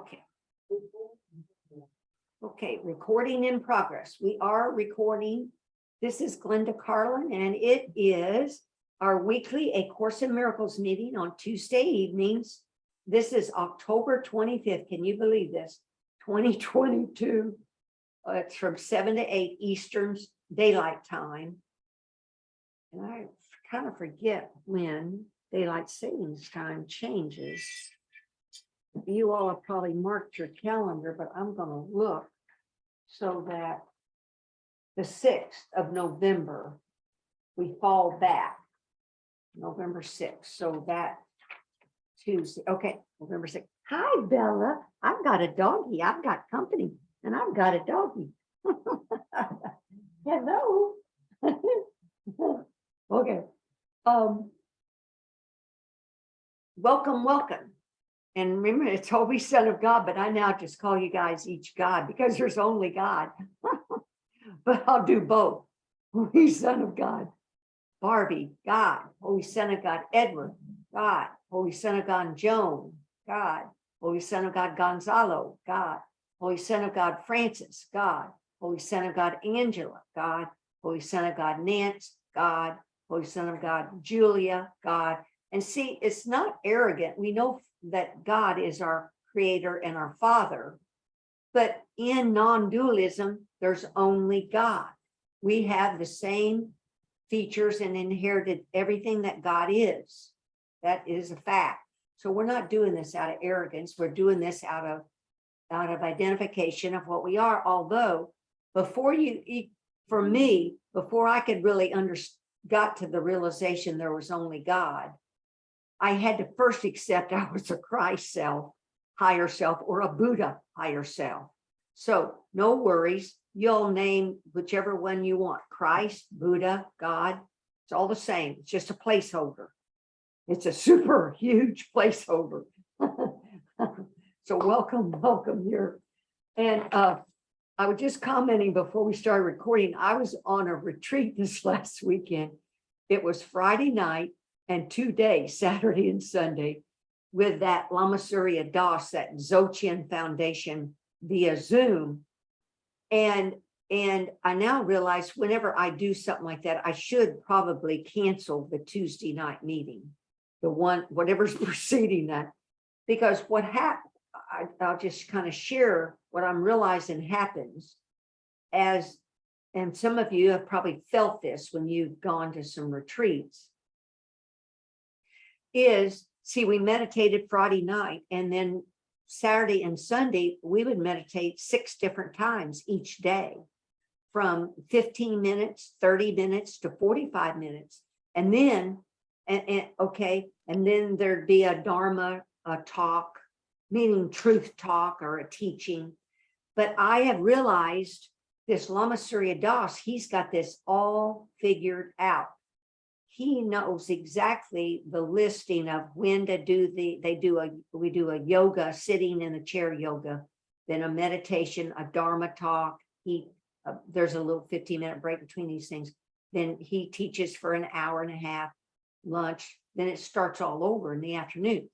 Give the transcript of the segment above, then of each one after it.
Okay. Okay, recording in progress. We are recording. This is Glenda Carlin, and it is our weekly A Course in Miracles meeting on Tuesday evenings. This is October 25th. Can you believe this? 2022. It's from 7 to 8 Eastern Daylight Time. And I kind of forget when Daylight Savings Time changes. You all have probably marked your calendar, but I'm going to look so that the 6th of November, we fall back. November 6th. So that Tuesday. Okay, November 6th. Hi, Bella. I've got a doggie. I've got company, and I've got a doggie. Hello. Okay. Welcome. And remember, it's always Son of God, but I now just call you guys each God because there's only God. But I'll do both. Holy Son of God. Barbie, God. Holy Son of God. Edward, God. Holy Son of God. Joan, God. Holy Son of God. Gonzalo, God. Holy Son of God. Francis, God. Holy Son of God. Angela, God. Holy Son of God. Nance, God. Holy Son of God. Julia, God. And see, it's not arrogant. We know that God is our creator and our father, but in non-dualism, there's only God. We have the same features and inherited everything that God is. That is a fact. So we're not doing this out of arrogance. We're doing this out of identification of what we are. Although before I could really got to the realization there was only God, I had to first accept I was a Christ self, higher self, or a Buddha higher self. So no worries. You'll name whichever one you want. Christ, Buddha, God. It's all the same. It's just a placeholder. It's a super huge placeholder. So welcome here. And I was just commenting before we started recording. I was on a retreat this last weekend. It was Friday night and 2 days, Saturday and Sunday, with that Lama Surya Das, that Dzogchen Foundation via Zoom. And I now realize whenever I do something like that, I should probably cancel the Tuesday night meeting, whatever's preceding that, because what happened, I'll just kind of share what I'm realizing happens and some of you have probably felt this when you've gone to some retreats, we meditated Friday night, and then Saturday and Sunday, we would meditate 6 different times each day, from 15 minutes, 30 minutes to 45 minutes. And then, and then there'd be a Dharma talk, meaning truth talk or a teaching. But I have realized this Lama Surya Das, he's got this all figured out. He knows exactly the listing of when to do we do a yoga, sitting in a chair yoga, then a meditation, a Dharma talk. There's a little 15-minute break between these things. Then he teaches for an hour and a half, lunch. Then it starts all over in the afternoon.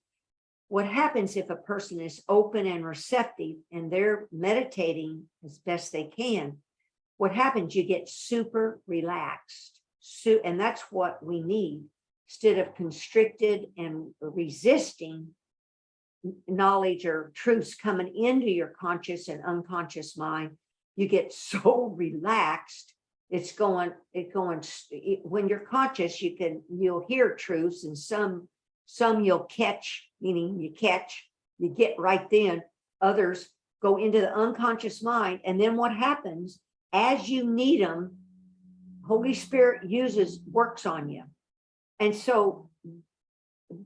What happens if a person is open and receptive and they're meditating as best they can? What happens? You get super relaxed. And that's what we need. Instead of constricted and resisting knowledge or truths coming into your conscious and unconscious mind, you get so relaxed. When you're conscious, you'll hear truths, and some you'll catch, meaning you get right then. Others go into the unconscious mind, and then what happens as you need them, Holy Spirit works on you. And so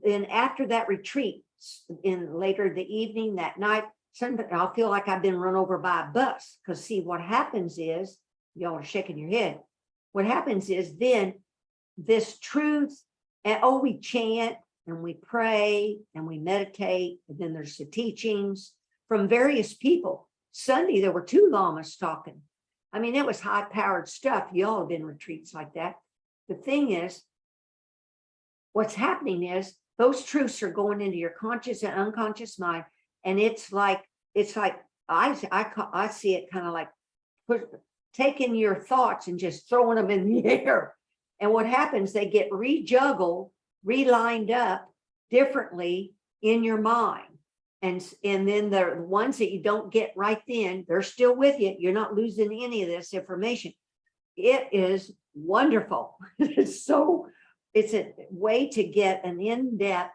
then after that retreat, later the evening, that night, sometimes I'll feel like I've been run over by a bus. Because see, what happens is, y'all are shaking your head. What happens is then this truth, and we chant and we pray and we meditate, and then there's the teachings from various people. Sunday, there were 2 lamas talking. I mean, it was high-powered stuff. Y'all have been in retreats like that. The thing is, what's happening is those truths are going into your conscious and unconscious mind, And it's like I see it kind of like taking your thoughts and just throwing them in the air. And what happens, they get rejuggled, relined up differently in your mind. And then the ones that you don't get right then, they're still with you. You're not losing any of this information. It is wonderful. It's a way to get an in-depth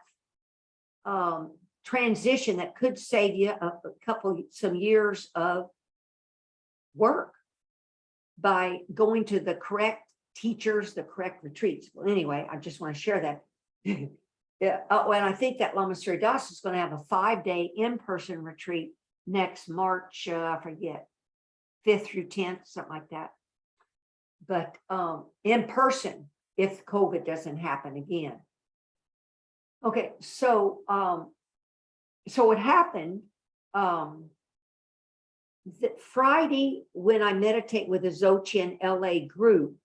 transition that could save you some years of work by going to the correct teachers, the correct retreats. Well, anyway, I just want to share that. Yeah. Oh, and I think that Lama Surya Das is going to have a 5-day in-person retreat next March, I forget, 5th through 10th, something like that. But in person, if COVID doesn't happen again. Okay, so what happened that Friday when I meditate with the Dzogchen LA group,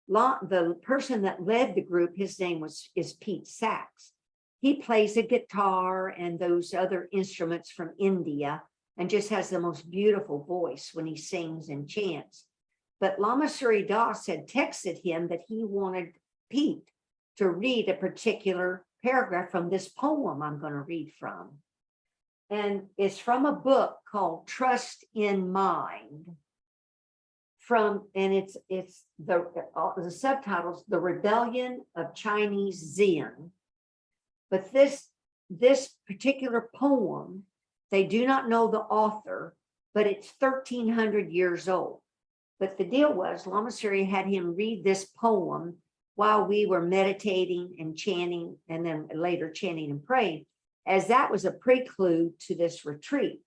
the person that led the group, his name is Pete Sachs. He plays a guitar and those other instruments from India and just has the most beautiful voice when he sings and chants. But Lama Surya Das had texted him that he wanted Pete to read a particular paragraph from this poem I'm going to read from. And it's from a book called Trust in Mind. And it's the subtitles, The Rebellion of Chinese Zen. But this particular poem, they do not know the author, but it's 1,300 years old. But the deal was, Lama Surya had him read this poem while we were meditating and chanting, and then later chanting and praying, as that was a prelude to this retreat.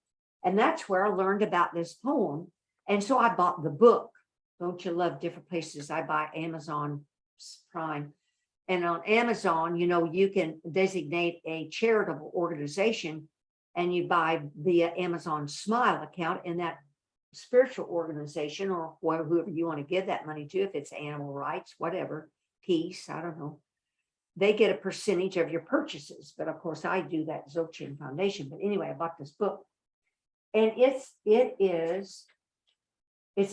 And that's where I learned about this poem. And so I bought the book. Don't you love different places? I buy Amazon Prime. And on Amazon, you can designate a charitable organization and you buy via Amazon Smile account, and that spiritual organization or whoever you want to give that money to, if it's animal rights, whatever, peace, I don't know, they get a percentage of your purchases. But of course I do that Dzogchen Foundation. But anyway, I bought this book, and it's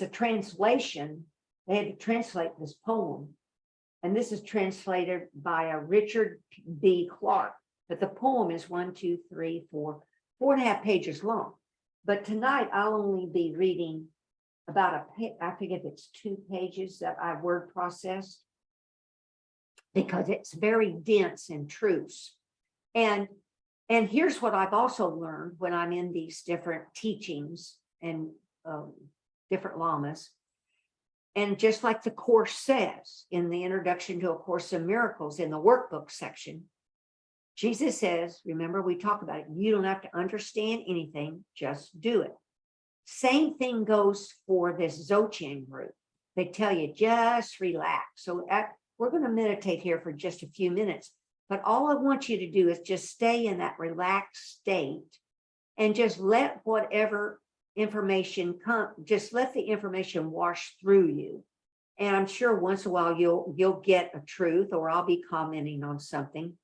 a translation. They had to translate this poem, and this is translated by a Richard B. Clark. But the poem is 4.5 pages long. But tonight I'll only be reading about I think if it's 2 pages that I word processed, because it's very dense in truths. And here's what I've also learned when I'm in these different teachings and different lamas. And just like the Course says in the introduction to A Course in Miracles in the workbook section, Jesus says, remember we talk about it, you don't have to understand anything, just do it. Same thing goes for this Dzogchen group. They tell you, just relax. So we're going to meditate here for just a few minutes, but all I want you to do is just stay in that relaxed state and just let whatever information come, just let the information wash through you. And I'm sure once in a while you'll get a truth, or I'll be commenting on something.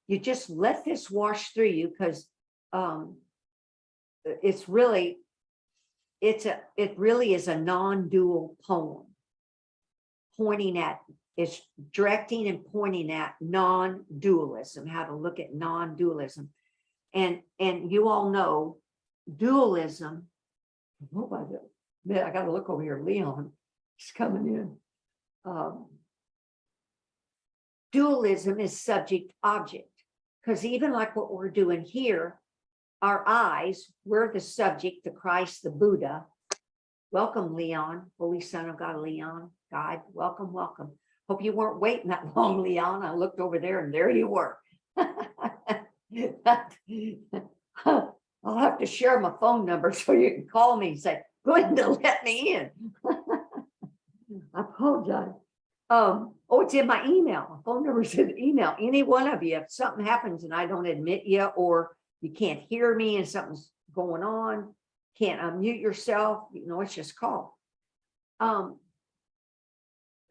You just let this wash through you, because it really is a non-dual poem, it's directing and pointing at non-dualism, how to look at non-dualism. And you all know dualism. I got to look over here. Leon is coming in. Dualism is subject object, because even like what we're doing here, our eyes, we're the subject, the Christ, the Buddha. Welcome, Leon, Holy Son of God, Leon, God, welcome, welcome. Hope you weren't waiting that long, Leon. I looked over there and there you were. I'll have to share my phone number so you can call me and say, Glenda, let me in. I apologize. It's in my email. My phone number's in the email. Any one of you, if something happens and I don't admit you, or you can't hear me and something's going on, can't unmute yourself, it's just call.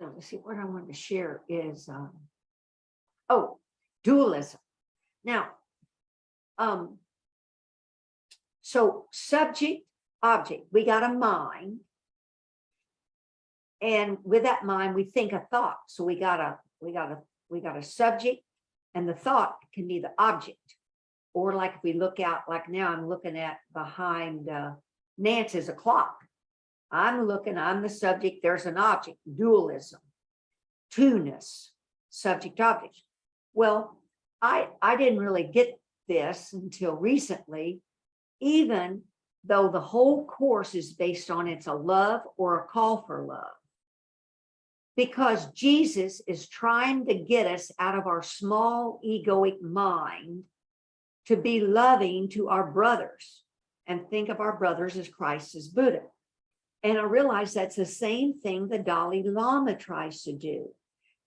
Let's see, what I wanted to share is, dualism. Now, So subject, object, we got a mind. And with that mind, we think a thought. So we got a subject, and the thought can be the object. Or like if we look out, like now I'm looking at behind Nance's a clock. I'm the subject, there's an object, dualism, two-ness, subject object. Well, I didn't really get this until recently, even though the whole course is based on it's a love or a call for love. Because Jesus is trying to get us out of our small egoic mind to be loving to our brothers and think of our brothers as Christ as Buddha. And I realize that's the same thing the Dalai Lama tries to do.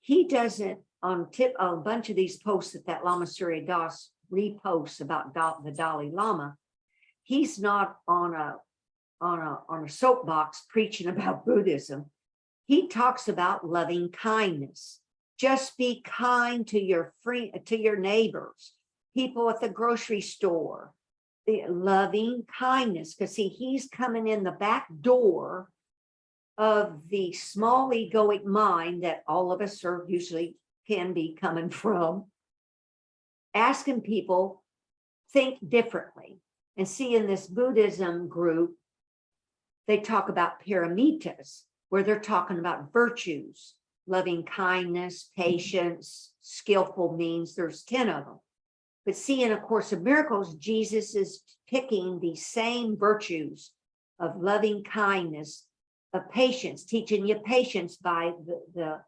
He doesn't, on a bunch of these posts that Lama Surya Das reposts about the Dalai Lama, he's not on a soapbox preaching about Buddhism. He talks about loving kindness. Just be kind to your neighbors, people at the grocery store, the loving kindness. Because see, he's coming in the back door of the small egoic mind that all of us are usually can be coming from, asking people think differently. And see, in this Buddhism group, they talk about paramitas, where they're talking about virtues, loving kindness, patience, skillful means. There's 10 of them. But see, in A Course of Miracles, Jesus is picking the same virtues of loving kindness, of patience, teaching you patience by the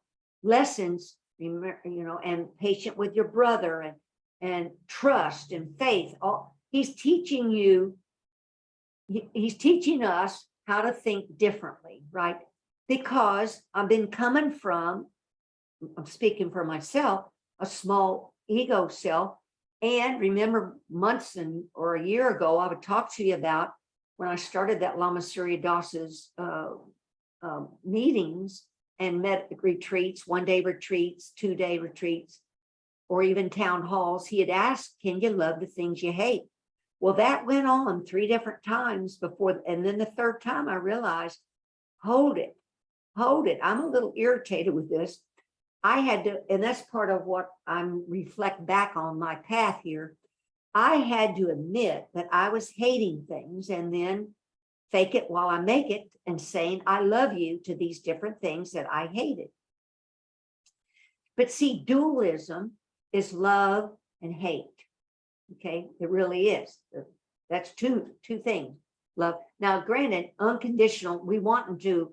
lessons, and patient with your brother, and trust and faith. He's teaching you, he's teaching us how to think differently, right? Because I've been coming from, I'm speaking for myself, a small ego self. And remember months or a year ago, I would talk to you about when I started that Lama Surya Das's meetings and met retreats, 1-day retreats, 2-day retreats, or even town halls. He had asked, can you love the things you hate? Well, that went on 3 different times before. And then the 3rd time I realized, hold it. I'm a little irritated with this. I had to, and that's part of what I'm reflect back on my path here. I had to admit that I was hating things and then fake it while I make it and saying, I love you to these different things that I hated. But see, dualism is love and hate. Okay, it really is. That's two things. Love. Now, granted, unconditional, we want them to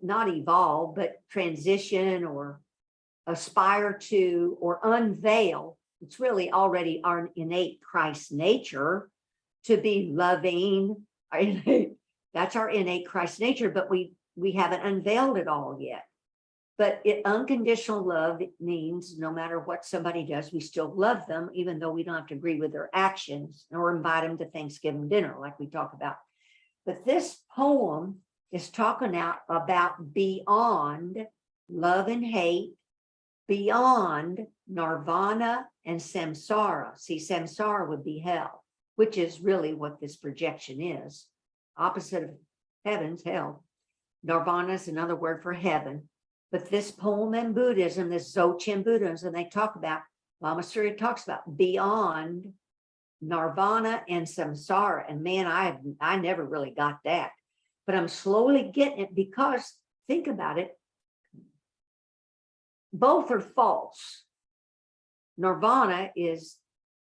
not evolve, but transition or aspire to or unveil. It's really already our innate Christ nature to be loving. That's our innate Christ nature, but we haven't unveiled it all yet. But unconditional love, it means no matter what somebody does, we still love them, even though we don't have to agree with their actions or invite them to Thanksgiving dinner, like we talk about. But this poem is talking out about beyond love and hate, beyond nirvana and samsara. See, samsara would be hell, which is really what this projection is. Opposite of heaven's hell. Nirvana is another word for heaven. But this poem in Buddhism, this Dzogchen Buddhism, they talk about, Lama Surya talks about beyond nirvana and samsara. And man, I never really got that. But I'm slowly getting it because, think about it, both are false. Nirvana is,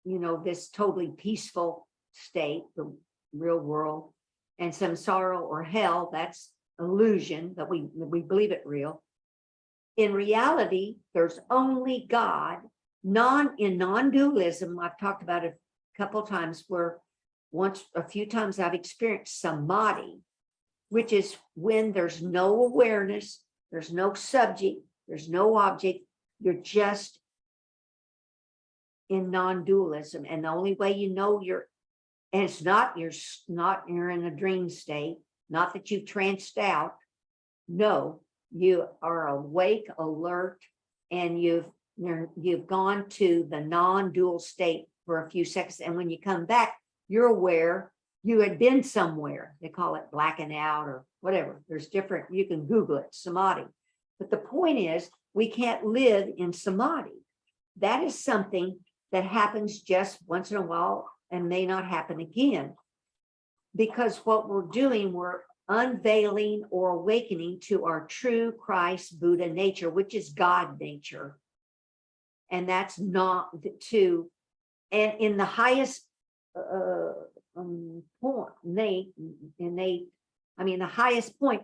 this totally peaceful state, the real world. And samsara or hell, that's illusion, that we believe it real. In reality, there's only God. In non-dualism, I've talked about it a couple of times, where a few times I've experienced samadhi, which is when there's no awareness, there's no subject, there's no object, you're just in non-dualism. And the only way you know you're in a dream state, not that you've tranced out. No, you are awake, alert, and you've gone to the non-dual state for a few seconds. And when you come back, you're aware you had been somewhere. They call it blacking out or whatever. There's different, you can Google it, samadhi. But the point is, we can't live in samadhi. That is something that happens just once in a while and may not happen again. Because what we're doing, we're unveiling or awakening to our true Christ Buddha nature, which is God nature. And that's not to, and in the highest point, the highest point,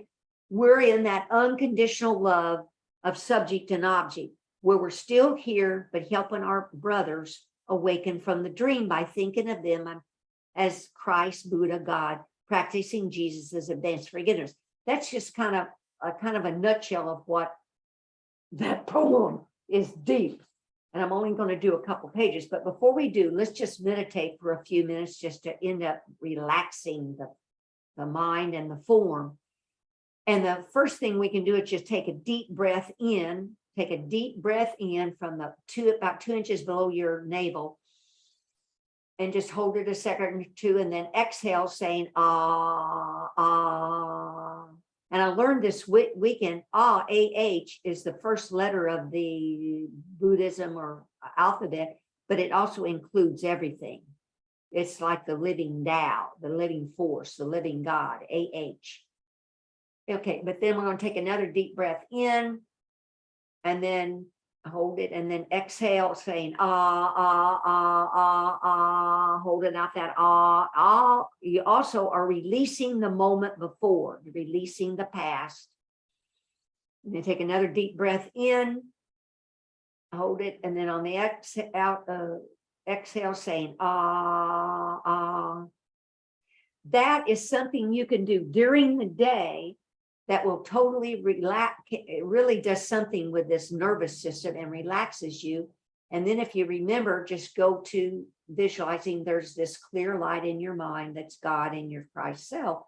we're in that unconditional love of subject and object, where we're still here, but helping our brothers awaken from the dream by thinking of them as Christ, Buddha, God, practicing Jesus as advanced forgiveness. That's just kind of a nutshell of what that poem is. Deep. And I'm only going to do a couple pages, but before we do, let's just meditate for a few minutes just to end up relaxing the mind and the form. And the first thing we can do is just take a deep breath in. Take a deep breath in from about 2 inches below your navel, and just hold it a second or two, and then exhale, saying ah, ah. And I learned this weekend, ah, A-H is the first letter of the Buddhism or alphabet, but it also includes everything. It's like the living Tao, the living force, the living God, A-H. Okay, but then we're going to take another deep breath in, and then hold it, and then exhale, saying ah, ah, ah, ah, ah, holding out that ah, ah. You also are releasing the moment before, releasing the past. And then take another deep breath in, hold it, and then on the exhale, saying ah, ah. That is something you can do during the day that will totally relax. It really does something with this nervous system and relaxes you. And then if you remember, just go to visualizing there's this clear light in your mind that's God in your Christ self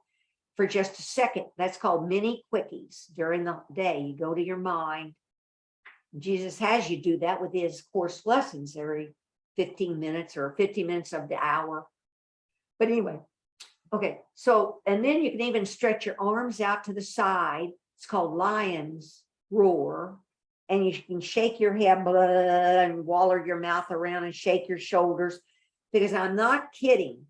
for just a second. That's called mini quickies during the day. You go to your mind. Jesus has you do that with his course lessons every 15 minutes or 50 minutes of the hour. But anyway, okay, so, and then you can even stretch your arms out to the side. It's called lion's roar. And you can shake your head and waller your mouth around and shake your shoulders. Because I'm not kidding.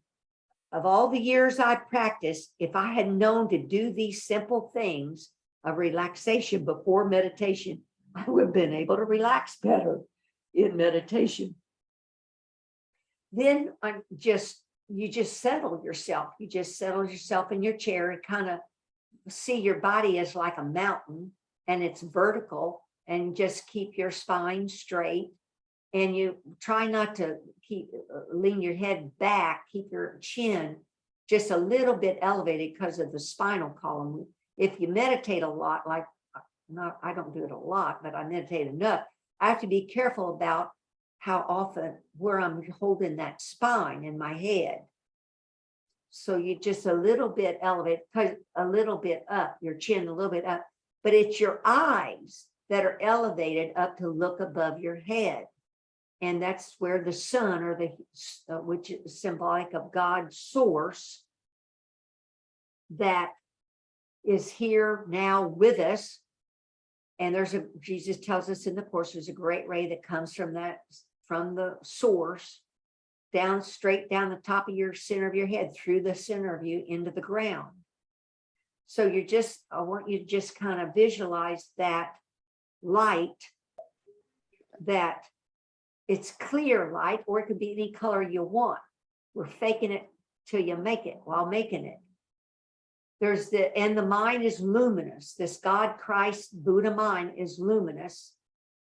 Of all the years I've practiced, if I had known to do these simple things of relaxation before meditation, I would have been able to relax better in meditation. Then you just settle yourself. You just settle yourself in your chair and kind of see your body as like a mountain, and it's vertical, and just keep your spine straight. And you try not to lean your head back, keep your chin just a little bit elevated because of the spinal column. If you meditate a lot, I don't do it a lot, but I meditate enough, I have to be careful about how often where I'm holding that spine in my head. So you just a little bit elevate, a little bit up, your chin a little bit up, but it's your eyes that are elevated up to look above your head. And that's where the sun, or which is symbolic of God's source, that is here now with us. And Jesus tells us in the Course, there's a great ray that comes from the source, straight down the top of your center of your head, through the center of you into the ground. So I want you to just kind of visualize that light, that it's clear light, or it could be any color you want. We're faking it till you make it while making it. And the mind is luminous. This God, Christ, Buddha mind is luminous.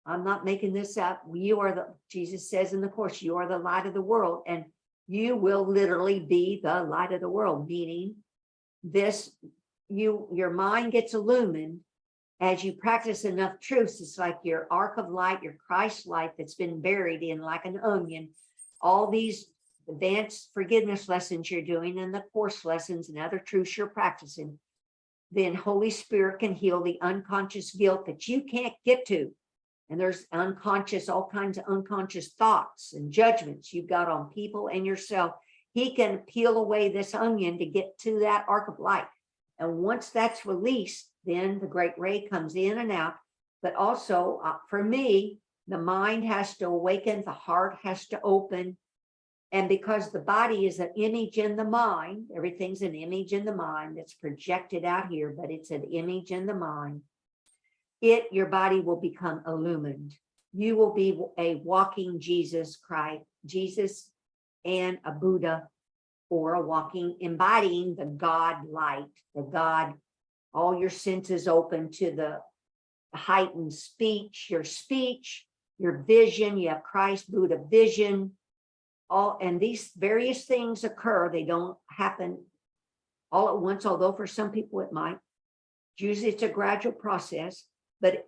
I'm not making this up. Jesus says in the Course, you are the light of the world, and you will literally be the light of the world, meaning your mind gets illumined as you practice enough truths. It's like your arc of light, your Christ light that's been buried in like an onion. All these advanced forgiveness lessons you're doing, and the Course lessons and other truths you're practicing, then Holy Spirit can heal the unconscious guilt that you can't get to. And there's all kinds of unconscious thoughts and judgments you've got on people and yourself. he can peel away this onion to get to that arc of light. And once that's released, then the great ray comes in and out. But also for me, the mind has to awaken, the heart has to open. And because the body is an image in the mind, everything's an image in the mind that's projected out here, but it's an image in the mind. Your body will become illumined. You will be a walking Jesus Christ, Jesus and a Buddha, or a walking, embodying the God light, the God, all your senses open to the heightened speech, your vision, you have Christ, Buddha vision, and these various things occur. They don't happen all at once, although for some people it might. Usually it's a gradual process, but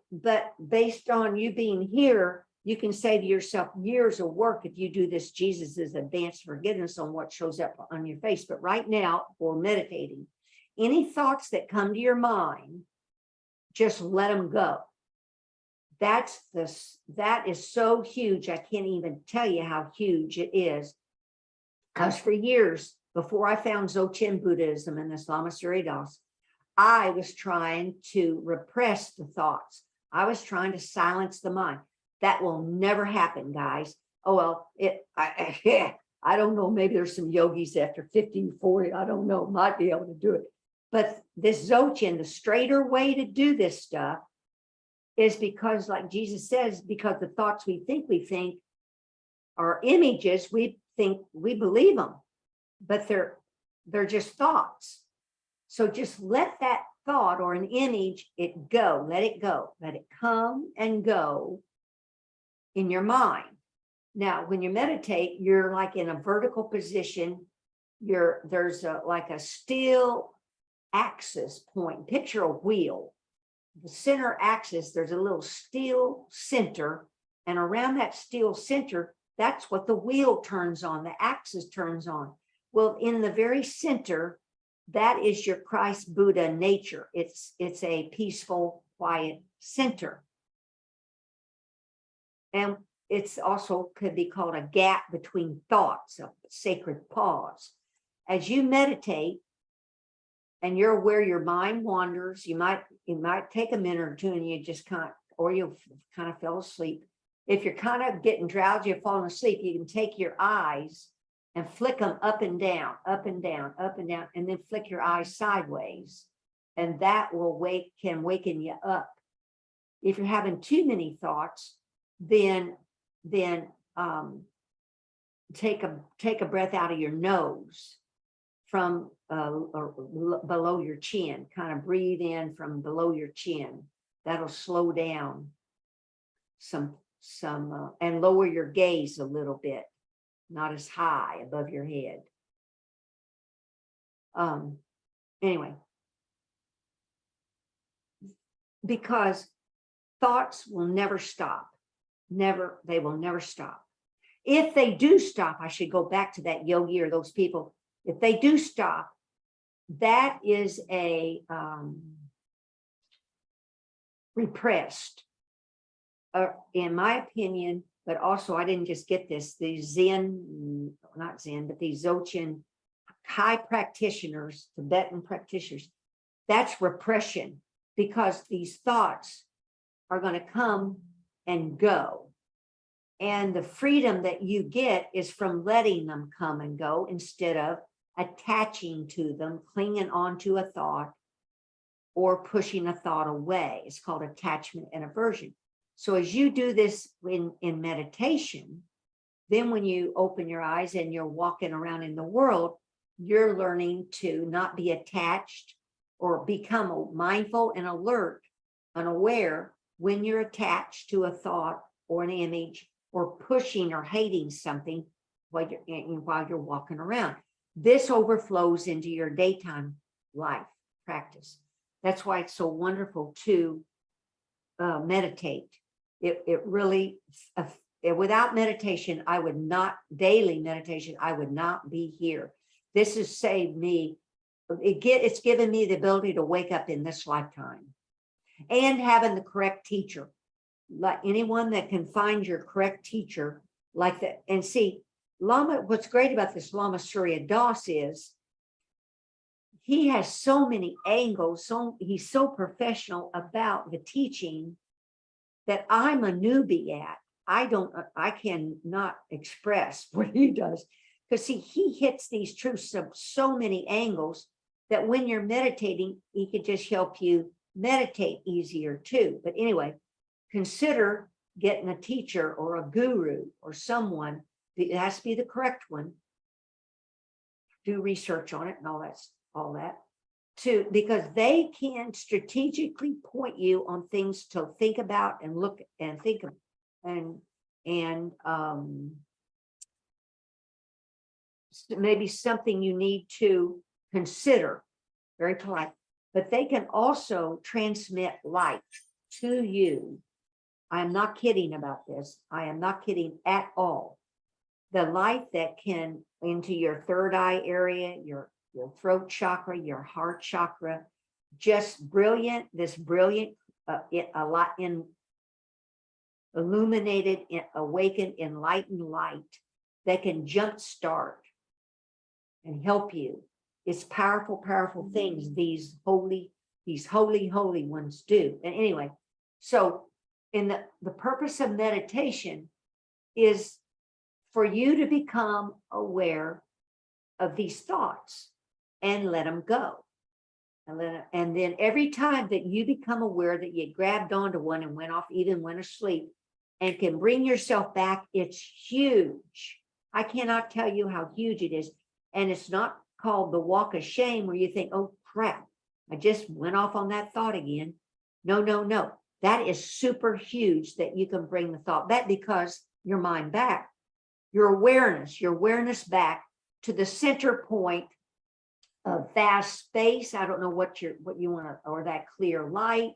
based on you being here, you can say to yourself, years of work if you do this. Jesus is advanced forgiveness on what shows up on your face. But right now, we're meditating. Any thoughts that come to your mind, just let them go. That is so huge. I can't even tell you how huge it is. Because for years, before I found Dzogchen Buddhism and the Lama Surya-Das, I was trying to repress the thoughts. I was trying to silence the mind. That will never happen, guys. Oh, well, I don't know. Maybe there's some yogis after 50, 40, I don't know, might be able to do it. But this Dzogchen, the straighter way to do this stuff is because, like Jesus says, because the thoughts we think are images, we think we believe them, but they're just thoughts. So just let that thought or an image, let it go, let it come and go in your mind. Now, when you meditate, you're like in a vertical position. There's like a steel axis point. Picture a wheel. The center axis, there's a little steel center, and around that steel center, that's what the wheel turns on, the axis turns on. Well, in the very center, that is your Christ Buddha nature. It's a peaceful, quiet center. And it's also could be called a gap between thoughts, a sacred pause. As you meditate and you're aware your mind wanders, you might take a minute or two and you just or you'll kind of fell asleep. If you're kind of getting drowsy or falling asleep, you can take your eyes and flick them up and down, up and down, up and down, and then flick your eyes sideways. And that will can waken you up. If you're having too many thoughts, then take a breath out of your nose from or below your chin. Kind of breathe in from below your chin. That'll slow down some and lower your gaze a little bit, not as high above your head. Anyway, because thoughts will never stop. They will never stop. If they do stop, I should go back to that yogi or those people. If they do stop, that is a repressed, in my opinion, but also I didn't just get this, these not Zen, but these Dzogchen high practitioners, Tibetan practitioners, that's repression, because these thoughts are going to come and go. And the freedom that you get is from letting them come and go instead of attaching to them, clinging onto a thought, or pushing a thought away. It's called attachment and aversion. So as you do this in meditation, then when you open your eyes and you're walking around in the world, you're learning to not be attached or become mindful and alert and aware when you're attached to a thought or an image or pushing or hating something while you're walking around. This overflows into your daytime life practice. That's why it's so wonderful to meditate. It really, without meditation, daily meditation, I would not be here. This has saved me. It's given me the ability to wake up in this lifetime and having the correct teacher. Like anyone that can find your correct teacher like that. And see, Lama, what's great about this Lama Surya Das is he has so many angles, he's so professional about the teaching that I'm a newbie at. I cannot express what he does, because see, he hits these truths of so many angles that when you're meditating, he could just help you meditate easier too. But anyway, consider getting a teacher or a guru or someone. It has to be the correct one. Do research on it and all that too, because they can strategically point you on things to think about and look and think of, and maybe something you need to consider. Very polite, but they can also transmit light to you. I am not kidding about this. I am not kidding at all. The light that can into your third eye area, your throat chakra, your heart chakra, just brilliant, this brilliant, a lot in illuminated, awakened, enlightened light that can jumpstart and help you. It's powerful, powerful things these holy ones do. And anyway, so in the purpose of meditation is for you to become aware of these thoughts and let them go. And then every time that you become aware that you grabbed onto one and went off, even went asleep, and can bring yourself back, it's huge. I cannot tell you how huge it is. And it's not called the walk of shame where you think, oh crap, I just went off on that thought again. No, no, no. That is super huge that you can bring the thought back, because your mind back, your awareness back to the center point of vast space. I don't know what you want to, or that clear light,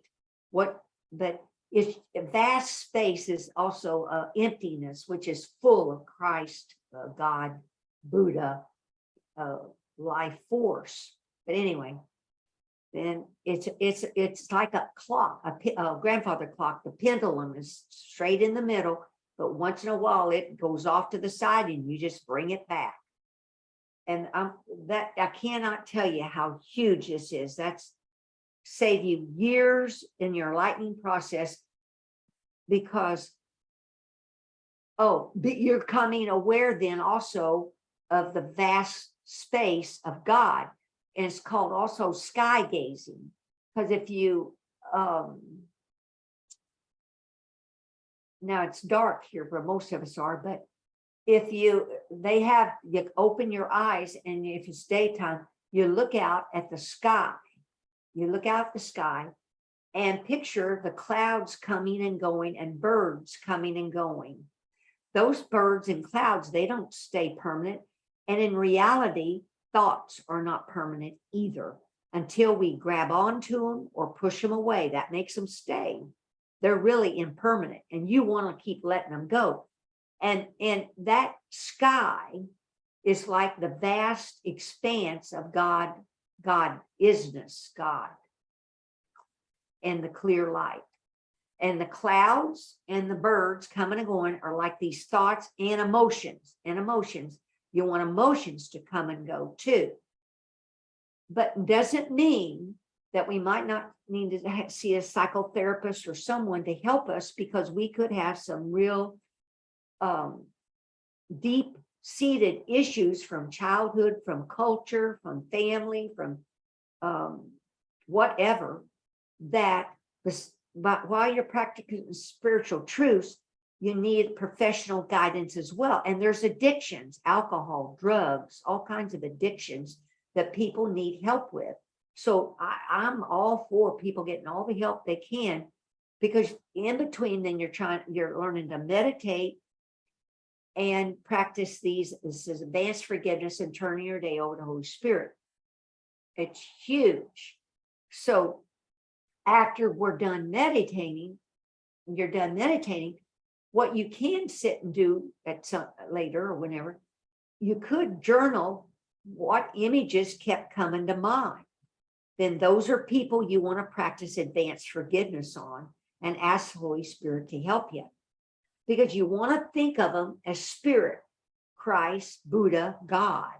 but it's vast space is also emptiness, which is full of Christ, God, Buddha, life force. But anyway, then it's like a clock, a grandfather clock. The pendulum is straight in the middle, but once in a while it goes off to the side and you just bring it back. And I cannot tell you how huge this is. That's save you years in your enlightening process, because you're coming aware then also of the vast space of God. And it's called also sky gazing, because if you now it's dark here where most of us are, but if you open your eyes, and if it's daytime, you look out at the sky. You look out at the sky and picture the clouds coming and going and birds coming and going. Those birds and clouds, they don't stay permanent. And in reality, thoughts are not permanent either until we grab onto them or push them away. That makes them stay. They're really impermanent, and you want to keep letting them go. And that sky is like the vast expanse of God isness, God, and the clear light. And the clouds and the birds coming and going are like these thoughts and emotions. You want emotions to come and go too. But doesn't mean that we might not need to see a psychotherapist or someone to help us, because we could have some real deep-seated issues from childhood, from culture, from family, from whatever, but while you're practicing spiritual truths, you need professional guidance as well. And there's addictions, alcohol, drugs, all kinds of addictions that people need help with. So I'm all for people getting all the help they can, because in between then you're learning to meditate and practice this is advanced forgiveness and turning your day over to the Holy Spirit. It's huge. So after you're done meditating, what you can sit and do at some later or whenever, you could journal what images kept coming to mind. Then those are people you want to practice advanced forgiveness on and ask the Holy Spirit to help you, because you want to think of them as spirit, Christ, Buddha, God.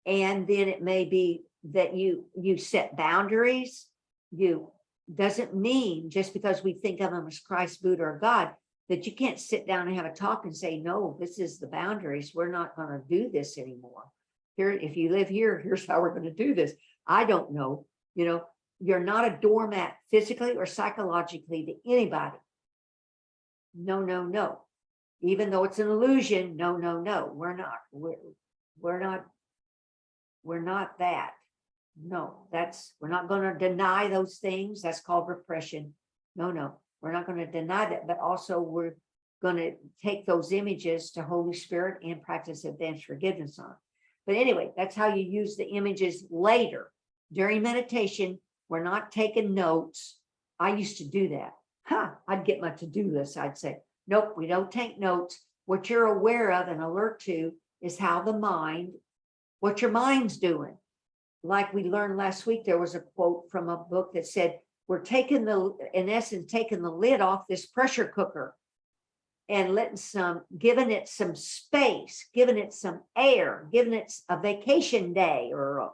And then it may be that you set boundaries. You doesn't mean just because we think of them as Christ, Buddha, or God, that you can't sit down and have a talk and say, no, this is the boundaries. We're not going to do this anymore. Here, if you live here, here's how we're going to do this. I don't know. You know, you're not a doormat physically or psychologically to anybody. No, no, no. Even though it's an illusion, no, no, no. We're not. We're not that. No, we're not going to deny those things. That's called repression. No, no, we're not going to deny that, but also we're going to take those images to Holy Spirit and practice advanced forgiveness on. But anyway, that's how you use the images later. During meditation, we're not taking notes. I used to do that. I'd get my to-do list. I'd say, nope, we don't take notes. What you're aware of and alert to is how the mind, what your mind's doing. Like we learned last week, there was a quote from a book that said, we're taking in essence, taking the lid off this pressure cooker and giving it some space, giving it some air, giving it a vacation day or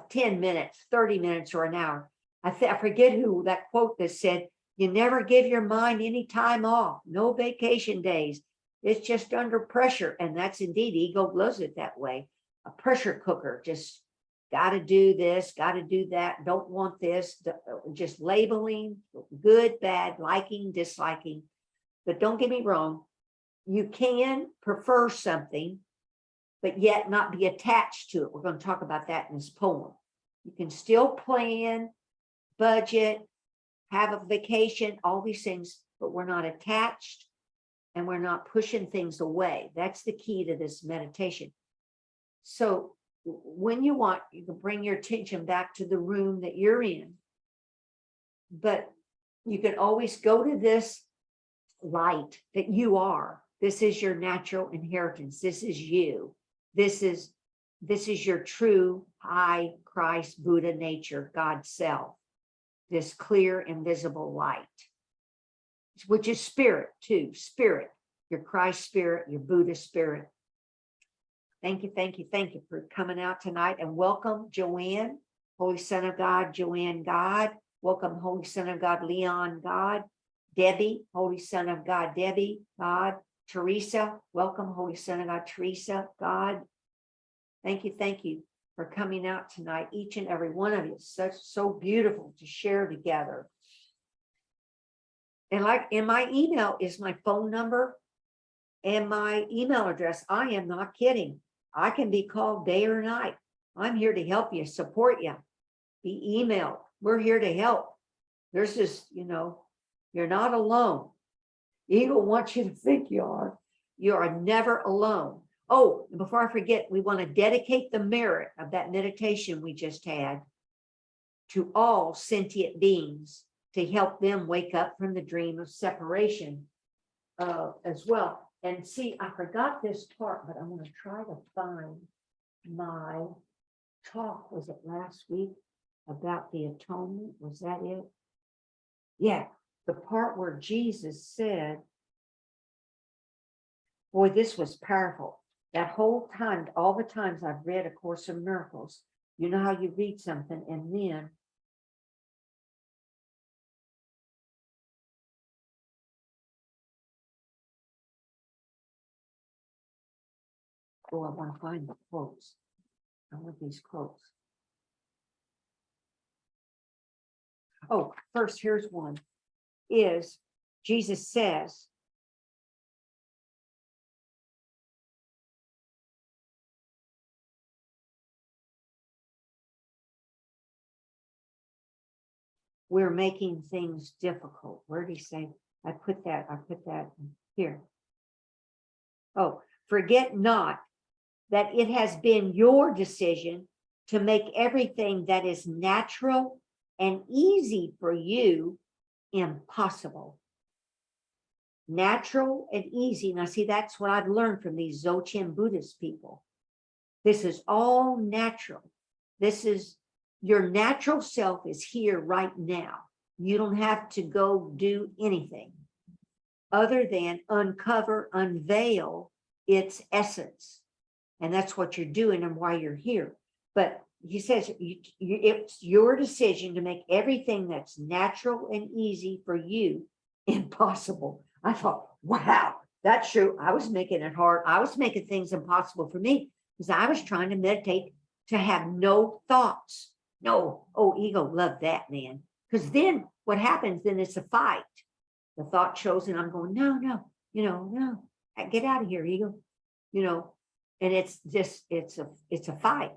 10 minutes, 30 minutes, or an hour. I forget who that quote that said, you never give your mind any time off, no vacation days. It's just under pressure. And that's indeed, ego loves it that way. A pressure cooker, just got to do this, got to do that, don't want this, just labeling, good, bad, liking, disliking. But don't get me wrong, you can prefer something, but yet not be attached to it. We're going to talk about that in this poem. You can still plan, budget, have a vacation, all these things, but we're not attached and we're not pushing things away. That's the key to this meditation. So when you want, you can bring your attention back to the room that you're in, but you can always go to this light that you are. This is your natural inheritance. This is you. This is your true high Christ, Buddha nature, God self, this clear, invisible light, which is spirit too, spirit, your Christ spirit, your Buddha spirit. Thank you, thank you, thank you for coming out tonight, and welcome Joanne, Holy Son of God, Joanne God. Welcome Holy Son of God, Leon God. Debbie, Holy Son of God, Debbie God. Teresa, welcome Holy Son of God, Teresa God. Thank you for coming out tonight, each and every one of you. It's so beautiful to share together. And like in my email is my phone number and my email address. I am not kidding. I can be called day or night. I'm here to help you, support you. Be emailed. We're here to help. There's just, you're not alone. Ego wants you to think you are. You are never alone. Oh, before I forget, we want to dedicate the merit of that meditation we just had to all sentient beings to help them wake up from the dream of separation as well. And see, I forgot this part, but I'm going to try to find my talk. Was it last week about the atonement? Was that it? Yeah, the part where Jesus said, boy, this was powerful. That whole time, all the times I've read A Course in Miracles, you know how you read something and then I want to find the quotes. I want these quotes. Oh, first, here's one. Is Jesus says, we're making things difficult. Where did he say? I put that here. Oh, forget not that it has been your decision to make everything that is natural and easy for you impossible. Natural and easy. Now, see, that's what I've learned from these Dzogchen Buddhist people. This is all natural. This is your natural self is here right now. You don't have to go do anything other than uncover, unveil its essence. And that's what you're doing and why you're here. But he says it's your decision to make everything that's natural and easy for you impossible. I thought, wow, that's true. I was making it hard. I was making things impossible for me because I was trying to meditate to have no thoughts. No, oh, ego, love that, man. Because then what happens, then it's a fight. The thought shows, and I'm going, no, no, get out of here, ego, and it's just, it's a fight.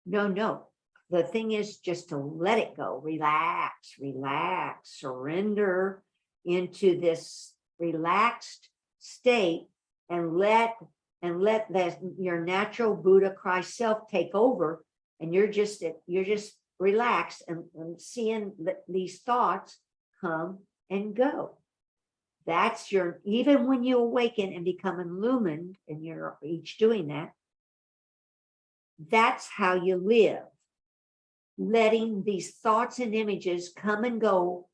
No. The thing is just to let it go, relax, surrender into this relaxed state and let your natural Buddha Christ self take over. And you're just relaxed and seeing these thoughts come and go. That's even when you awaken and become illumined, and you're each doing that, that's how you live, letting these thoughts and images come and go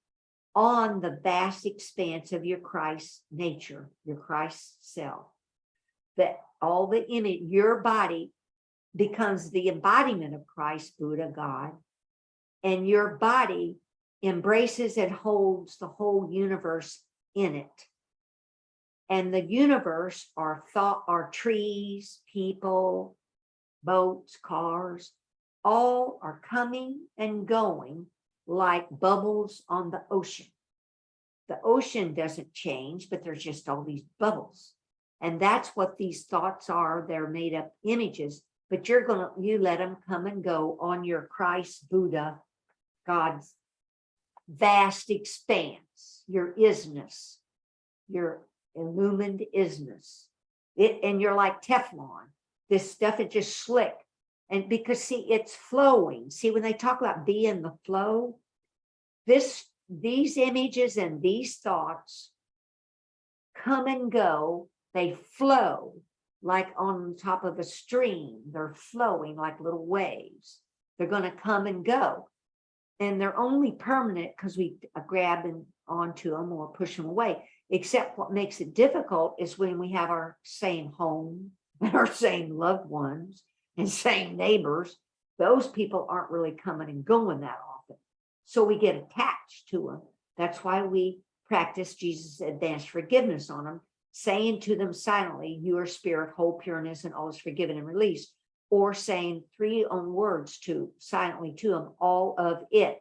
on the vast expanse of your Christ nature, your Christ self. That all the image, your body becomes the embodiment of Christ, Buddha, God, and your body embraces and holds the whole universe in it. And the universe are trees, people, boats, cars, all are coming and going like bubbles on the ocean. The ocean doesn't change, but there's just all these bubbles. And that's what these thoughts are. They're made up images, but you let them come and go on your Christ, Buddha, God's vast expanse, your isness, your illumined isness. And you're like Teflon. This stuff is just slick. And because see, it's flowing. See, when they talk about being the flow, these images and these thoughts come and go. They flow like on top of a stream. They're flowing like little waves. They're going to come and go. And they're only permanent because we grab onto them or push them away. Except what makes it difficult is when we have our same home and our same loved ones and same neighbors. Those people aren't really coming and going that often. So we get attached to them. That's why we practice Jesus' advanced forgiveness on them, saying to them silently, your spirit, whole pureness, and all is forgiven and released. Or saying 3 own words silently to them, all of it.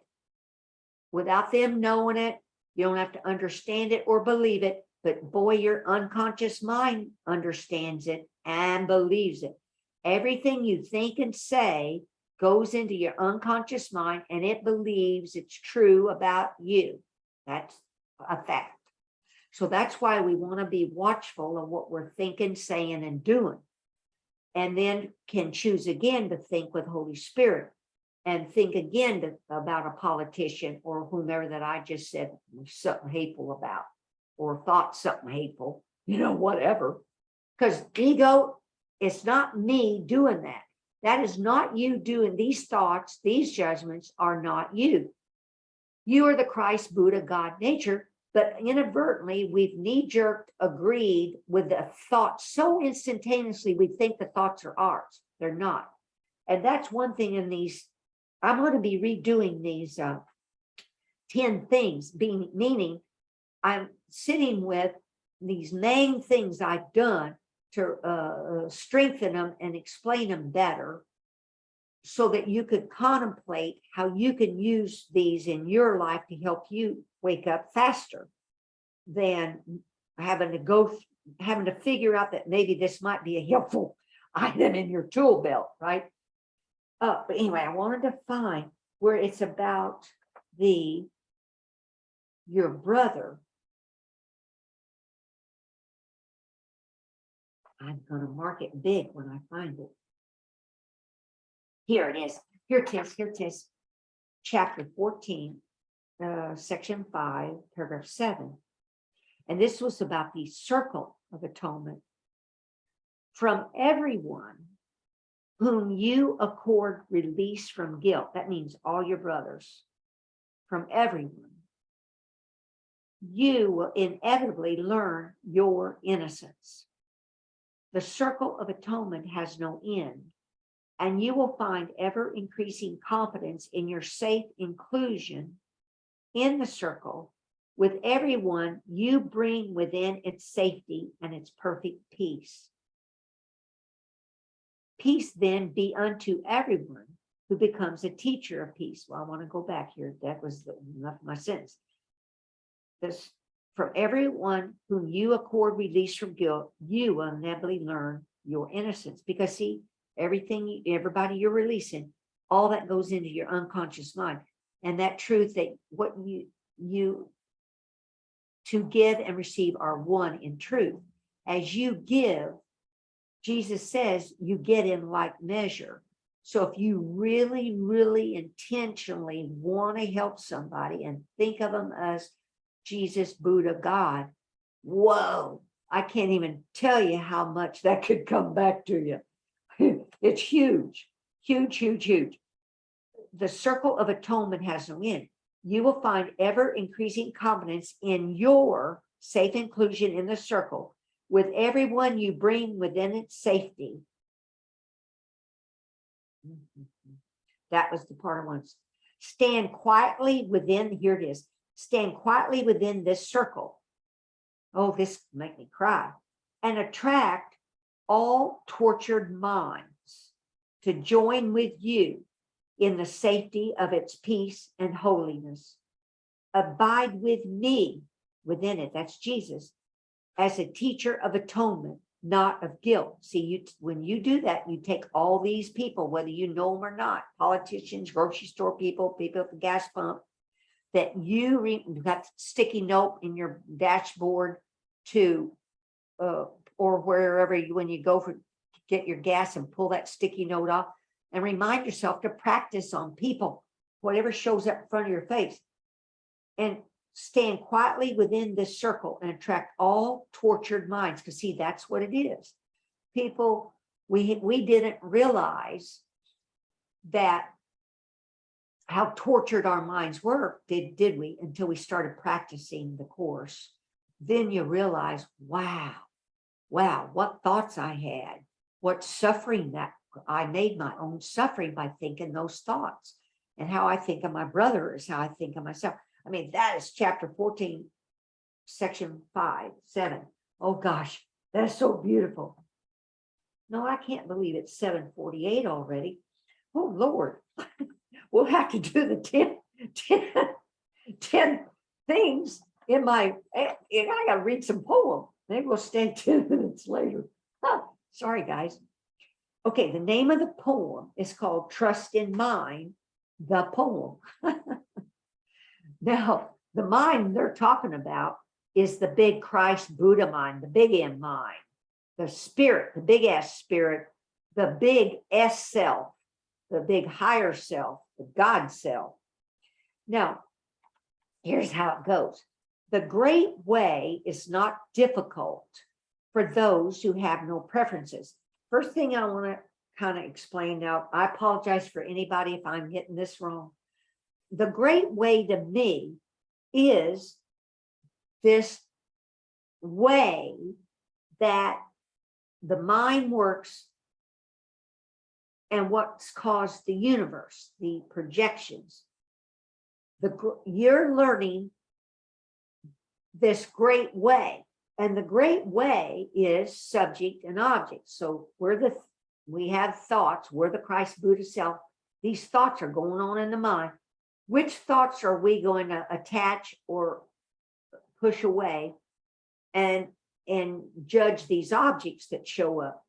Without them knowing it, you don't have to understand it or believe it, but boy, your unconscious mind understands it and believes it. Everything you think and say goes into your unconscious mind, and it believes it's true about you. That's a fact. So that's why we want to be watchful of what we're thinking, saying, and doing. And then can choose again to think with Holy Spirit and think again about a politician or whomever that I just said something hateful about or thought something hateful, whatever. Because ego, it's not me doing that. That is not you doing these thoughts. These judgments are not you. You are the Christ, Buddha, God, nature. But inadvertently, we've knee-jerked agreed with the thoughts so instantaneously, we think the thoughts are ours. They're not. And that's one thing in these, I'm going to be redoing these 10 things, meaning I'm sitting with these main things I've done to strengthen them and explain them better so that you could contemplate how you can use these in your life to help you wake up faster than having to figure out that maybe this might be a helpful item in your tool belt, right? But anyway, I wanted to find where it's about your brother. I'm going to mark it big when I find it. Here it is. Here it is. Chapter 14, section 5, paragraph 7. And this was about the circle of atonement. From everyone whom you accord release from guilt, that means all your brothers, from everyone, you will inevitably learn your innocence. The circle of atonement has no end, and you will find ever increasing confidence in your safe inclusion in the circle with everyone you bring within its safety and its perfect peace. Peace then be unto everyone who becomes a teacher of peace. Well, I want to go back here. That was enough of my sentence. This, from everyone whom you accord release from guilt, you will inevitably learn your innocence. Because see, everybody you're releasing, all that goes into your unconscious mind. And that truth that what you to give and receive are one in truth. As you give, Jesus says you get in like measure. So if you really, really intentionally want to help somebody and think of them as Jesus, Buddha, God, whoa, I can't even tell you how much that could come back to you. It's huge, huge, huge, huge. The circle of atonement has no end. You will find ever increasing confidence in your safe inclusion in the circle with everyone you bring within its safety. That was the part I wanted. Stand quietly within, here it is. Stand quietly within this circle. Oh, this make me cry. And attract all tortured minds to join with you in the safety of its peace and holiness. Abide with me within it, that's Jesus, as a teacher of atonement, not of guilt. See, when you do that, you take all these people, whether you know them or not, politicians, grocery store people, people at the gas pump, that you got sticky note in your dashboard to, or wherever when you go for get your gas and pull that sticky note off, and remind yourself to practice on people, whatever shows up in front of your face, and stand quietly within this circle and attract all tortured minds. Because see, that's what it is. People, we didn't realize that how tortured our minds were, did we, until we started practicing the course. Then you realize, wow, what thoughts I had, what suffering that I made my own suffering by thinking those thoughts. And how I think of my brother is how I think of myself. I mean, that is chapter 14, section 5, 7. Oh gosh, that is so beautiful. No, I can't believe it's 7:48 already. Oh Lord, we'll have to do the 10 things in my, I got to read some poem. Maybe we'll stay 10 minutes later. Sorry, guys. Okay, the name of the poem is called Trust in Mind, the poem. Now, the mind they're talking about is the big Christ Buddha mind, the big M mind, the spirit, the big S spirit, the big S self, the big higher self, the God self. Now, here's how it goes. The great way is not difficult for those who have no preferences. First thing I want to kind of explain now, I apologize for anybody if I'm getting this wrong. The great way to me is this way that the mind works and what's caused the universe, the projections. You're learning this great way, and the great way is subject and object. So we have thoughts, we're the Christ Buddha self. These thoughts are going on in the mind. Which thoughts are we going to attach or push away and judge these objects that show up?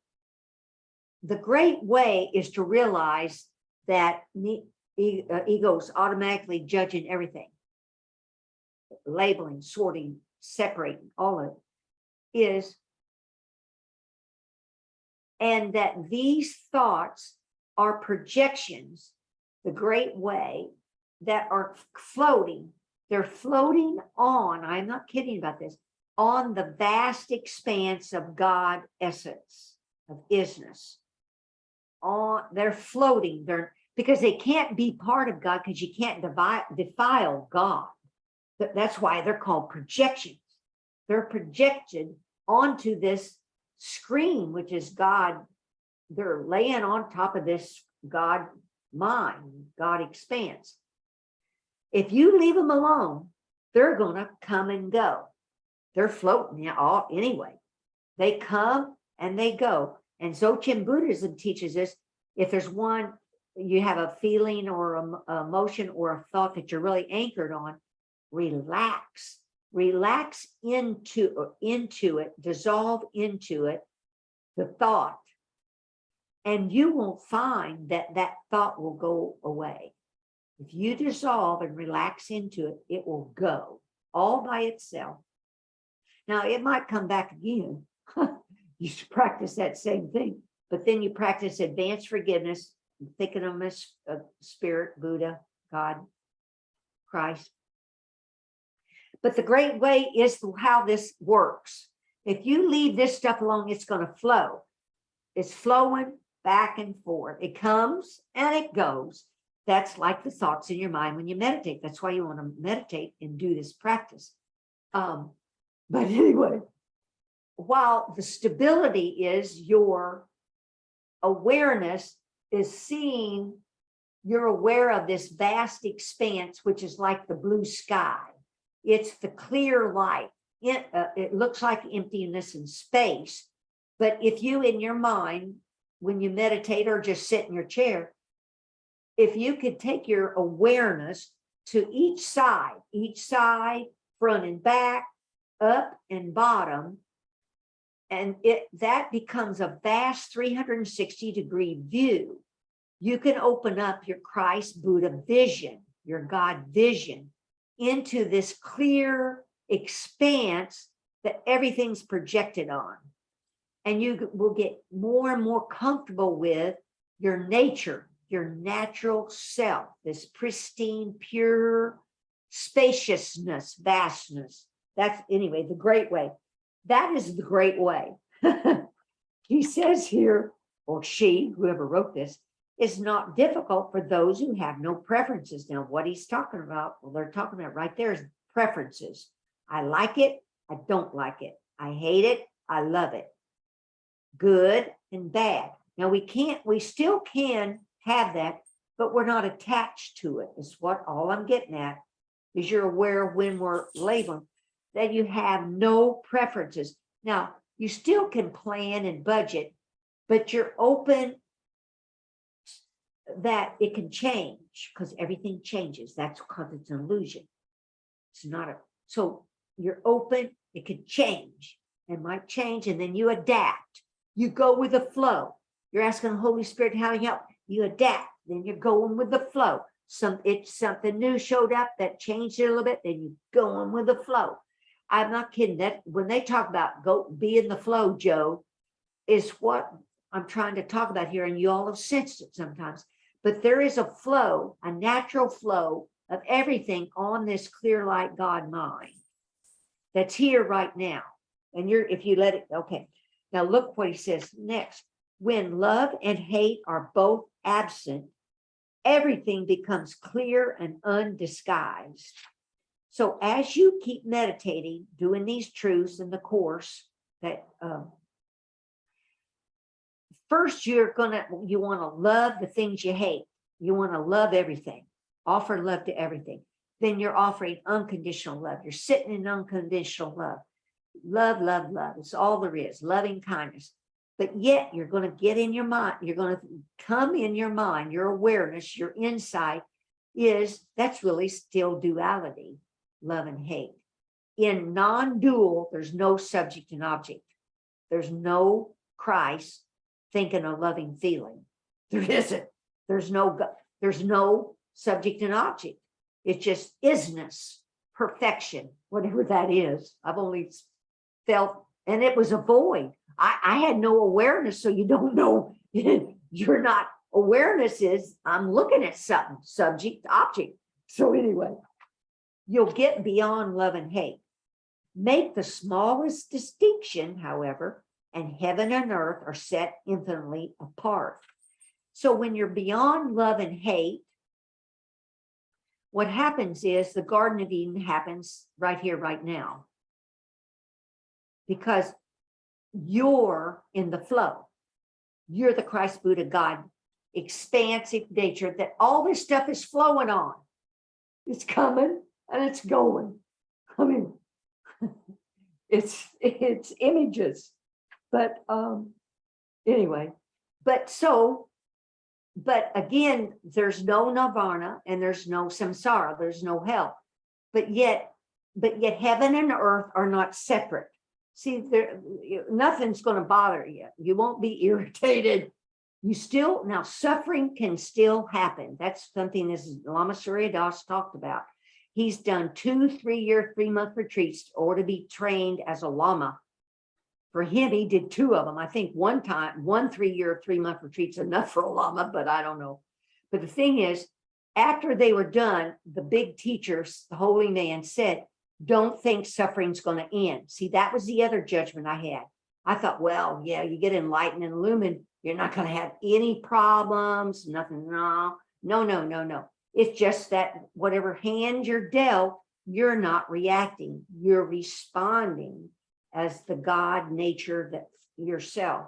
The great way is to realize that ego is automatically judging everything, labeling, sorting, separating, all of it is, and that these thoughts are projections, the great way, that are floating. They're floating on, I'm not kidding about this, on the vast expanse of God essence, of isness. They're floating, because they can't be part of God, because you can't defile God. That's why they're called projections. They're projected onto this screen, which is God, they're laying on top of this God mind, God expanse. If you leave them alone, they're going to come and go. They're floating all anyway. They come and they go. And Dzogchen Buddhism teaches us, if there's one, you have a feeling or an emotion or a thought that you're really anchored on, relax into it, dissolve into it, the thought, and you will find that that thought will go away. If you dissolve and relax into it, it will go all by itself. Now, it might come back again. You should practice that same thing, but then you practice advanced forgiveness, thinking of this spirit, Buddha, God, Christ. But the great way is how this works. If you leave this stuff alone, it's going to flow. It's flowing back and forth. It comes and it goes. That's like the thoughts in your mind when you meditate. That's why you want to meditate and do this practice. But anyway, while the stability is your awareness is seeing, you're aware of this vast expanse, which is like the blue sky. It's the clear light. It looks like emptiness and space. But if you, in your mind, when you meditate or just sit in your chair, if you could take your awareness to each side, front and back, up and bottom, and that becomes a vast 360-degree view. You can open up your Christ Buddha vision, your God vision, into this clear expanse that everything's projected on. And you will get more and more comfortable with your nature, your natural self, this pristine, pure spaciousness, vastness. That's, anyway, the great way. That is the great way. He says here, or she, whoever wrote this, is not difficult for those who have no preferences. Now, what he's talking about, well, they're talking about right there is preferences. I like it, I don't like it. I hate it, I love it. Good and bad. Now, we still can have that, but we're not attached to it. Is what all I'm getting at, is you're aware when we're labeling that you have no preferences. Now, you still can plan and budget, but you're open that it can change, because everything changes. That's because it's an illusion. It's not so you're open, it could change. It might change, and then you adapt. You go with the flow. You're asking the Holy Spirit how to help. You adapt, then you're going with the flow. Something new showed up that changed it a little bit, then you going with the flow. I'm not kidding. That when they talk about be in the flow, Joe, is what I'm trying to talk about here, and you all have sensed it sometimes. But there is a flow, a natural flow of everything on this clear light God mind that's here right now. And if you let it, okay. Now look what he says next. When love and hate are both absent, everything becomes clear and undisguised. So as you keep meditating, doing these truths in the course, that first you want to love the things you hate. You want to love everything, offer love to everything. Then you're offering unconditional love. You're sitting in unconditional love. Love, love, love. It's all there is, loving kindness. But yet you're going to get in your mind. You're going to come in your mind, your awareness, your insight that's really still duality, love and hate. In non-dual, there's no subject and object. There's no Christ thinking a loving feeling. There isn't. There's no subject and object. It's just isness, perfection, whatever that is. I've only felt, and it was a void. I had no awareness, so you don't know. You're not, awareness is, I'm looking at something, subject, object. So anyway, you'll get beyond love and hate. Make the smallest distinction, however, and heaven and earth are set infinitely apart. So when you're beyond love and hate, what happens is the Garden of Eden happens right here, right now. Because you're in the flow. You're the Christ Buddha God, expansive nature that all this stuff is flowing on. It's coming and it's going. I mean, it's images, but anyway, but again, there's no nirvana and there's no samsara, there's no hell, but yet heaven and earth are not separate. See, nothing's going to bother you. You won't be irritated. You still, now suffering can still happen. That's something this Lama Surya Das talked about. He's done 2 3-year, 3-month retreats or to be trained as a Lama. For him, he did 2 of them. I think one 3-year, 3-month retreat's enough for a Lama, but I don't know. But the thing is, after they were done, the big teachers, the holy man said, don't think suffering's going to end. See, that was the other judgment I had. I thought, well, yeah, you get enlightened and illumined, you're not going to have any problems, nothing. No. It's just that whatever hand you're dealt, you're not reacting. You're responding as the God nature that yourself.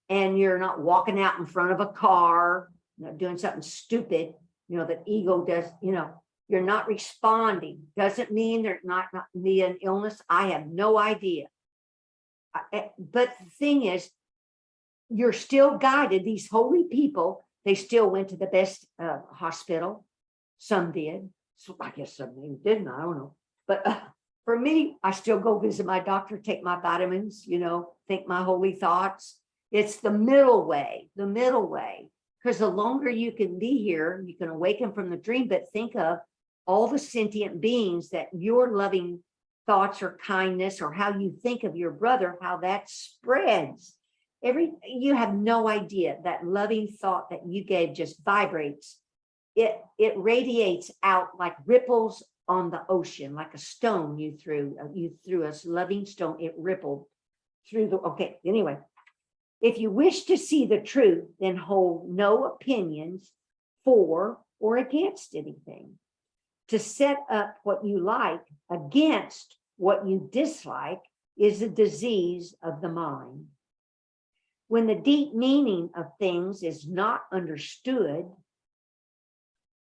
And you're not walking out in front of a car, doing something stupid, that ego does, you're not responding. Doesn't mean there's not be an illness. I have no idea. But the thing is, you're still guided. These holy people, they still went to the best hospital. Some did. So I guess some didn't. I don't know. But for me, I still go visit my doctor, take my vitamins, think my holy thoughts. It's the middle way. Because the longer you can be here, you can awaken from the dream, but think of all the sentient beings that your loving thoughts or kindness or how you think of your brother, how that spreads. You have no idea that loving thought that you gave just vibrates. It radiates out like ripples on the ocean, like a stone you threw a loving stone, it rippled through the, okay, anyway. If you wish to see the truth, then hold no opinions for or against anything. To set up what you like against what you dislike is a disease of the mind. When the deep meaning of things is not understood,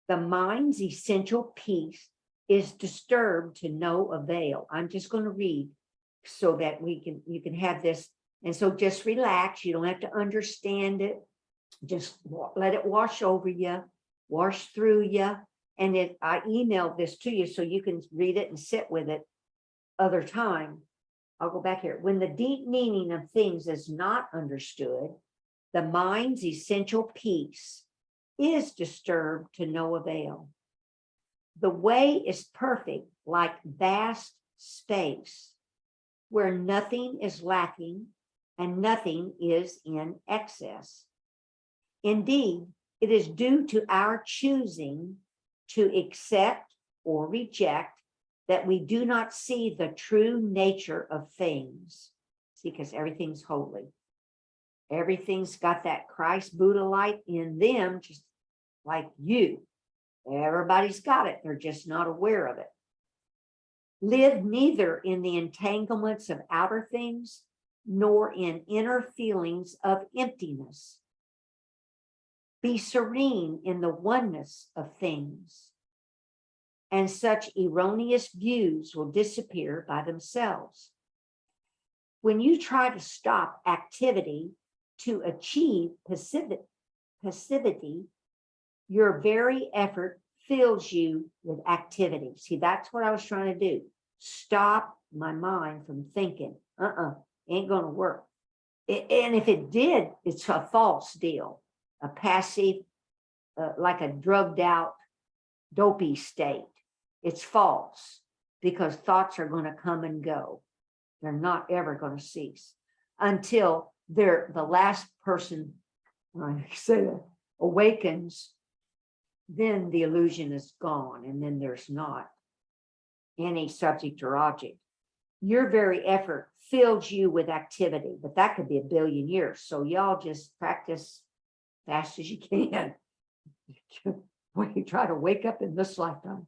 the mind's essential peace is disturbed to no avail. I'm just going to read so that you can have this. And so just relax. You don't have to understand it. Just let it wash over you, wash through you. And I emailed this to you so you can read it and sit with it other time. I'll go back here. When the deep meaning of things is not understood, the mind's essential peace is disturbed to no avail. The way is perfect, like vast space, where nothing is lacking and nothing is in excess. Indeed, it is due to our choosing to accept or reject that we do not see the true nature of things. See, because everything's holy. Everything's got that Christ Buddha light in them, just like you. Everybody's got it. They're just not aware of it. Live neither in the entanglements of outer things, nor in inner feelings of emptiness. Be serene in the oneness of things, and such erroneous views will disappear by themselves. When you try to stop activity to achieve passivity, your very effort fills you with activity. See, that's what I was trying to do. Stop my mind from thinking, ain't gonna work. And if it did, it's a false deal, a passive, like a drugged out, dopey state. It's false because thoughts are going to come and go. They're not ever going to cease until the last person, I say that, awakens. Then the illusion is gone, and then there's not any subject or object. Your very effort fills you with activity, but that could be 1 billion years. So y'all just practice fast as you can when you try to wake up in this lifetime.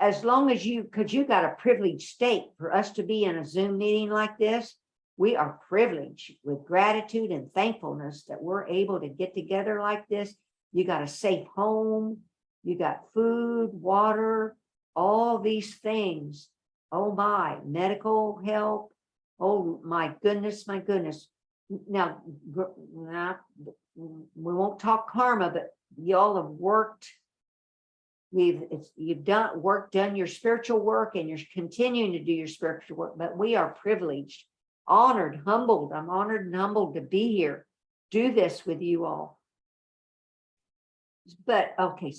As long as because you got a privileged state for us to be in a Zoom meeting like this, We are privileged with gratitude and thankfulness that we're able to get together like this. You got a safe home, you got food, water, all these things. Oh my, medical help. Oh my goodness, my goodness. Now, we won't talk karma, but y'all have worked. You've done your spiritual work, and you're continuing to do your spiritual work, but we are privileged, honored, humbled. I'm honored and humbled to be here, do this with you all. But okay,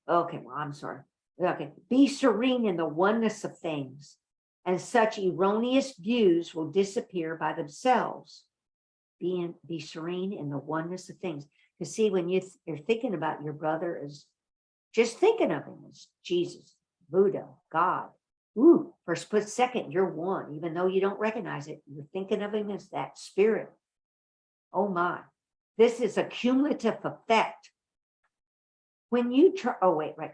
well, I'm sorry. Okay, be serene in the oneness of things, and such erroneous views will disappear by themselves. Be serene in the oneness of things. Because see, when you're thinking about your brother as just thinking of him as Jesus, Buddha, God. Ooh, for a split second, you're one, even though you don't recognize it. You're thinking of him as that spirit. Oh my, this is a cumulative effect. When you try, right.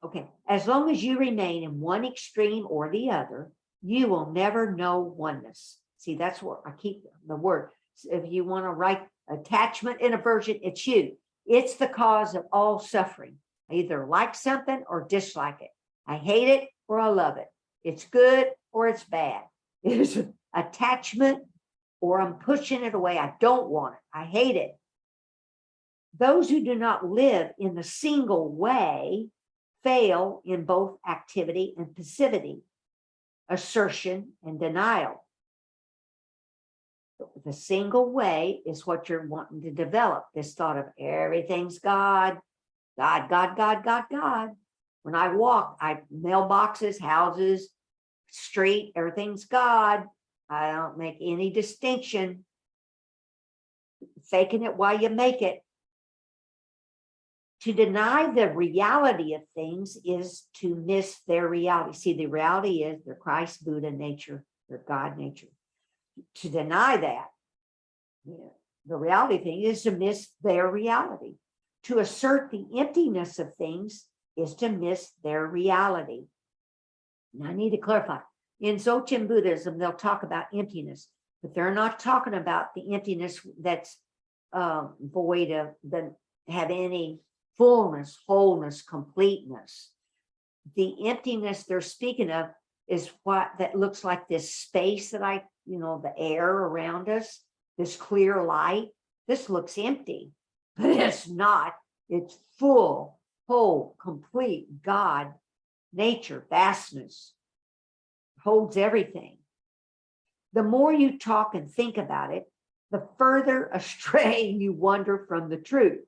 Okay, as long as you remain in one extreme or the other, you will never know oneness. See, that's what I keep the word. If you want to write attachment and aversion, it's you. It's the cause of all suffering. I either like something or dislike it. I hate it or I love it. It's good or it's bad. It is attachment or I'm pushing it away. I don't want it. I hate it. Those who do not live in the single way fail in both activity and passivity, assertion and denial. The single way is what you're wanting to develop, this thought of everything's God, God, God, God, God, God. When I walk, mailboxes, houses, street, everything's God. I don't make any distinction. Faking it while you make it. To deny the reality of things is to miss their reality. See, the reality is their Christ, Buddha nature, their God nature. To deny that, the reality thing is to miss their reality. To assert the emptiness of things is to miss their reality. Now, I need to clarify. In Dzogchen Buddhism, they'll talk about emptiness, but they're not talking about the emptiness that's void of, that have any fullness, wholeness, completeness. The emptiness they're speaking of is what that looks like this space that the air around us, this clear light. This looks empty, but it's not. It's full, whole, complete God, nature, vastness, holds everything. The more you talk and think about it, the further astray you wander from the truth.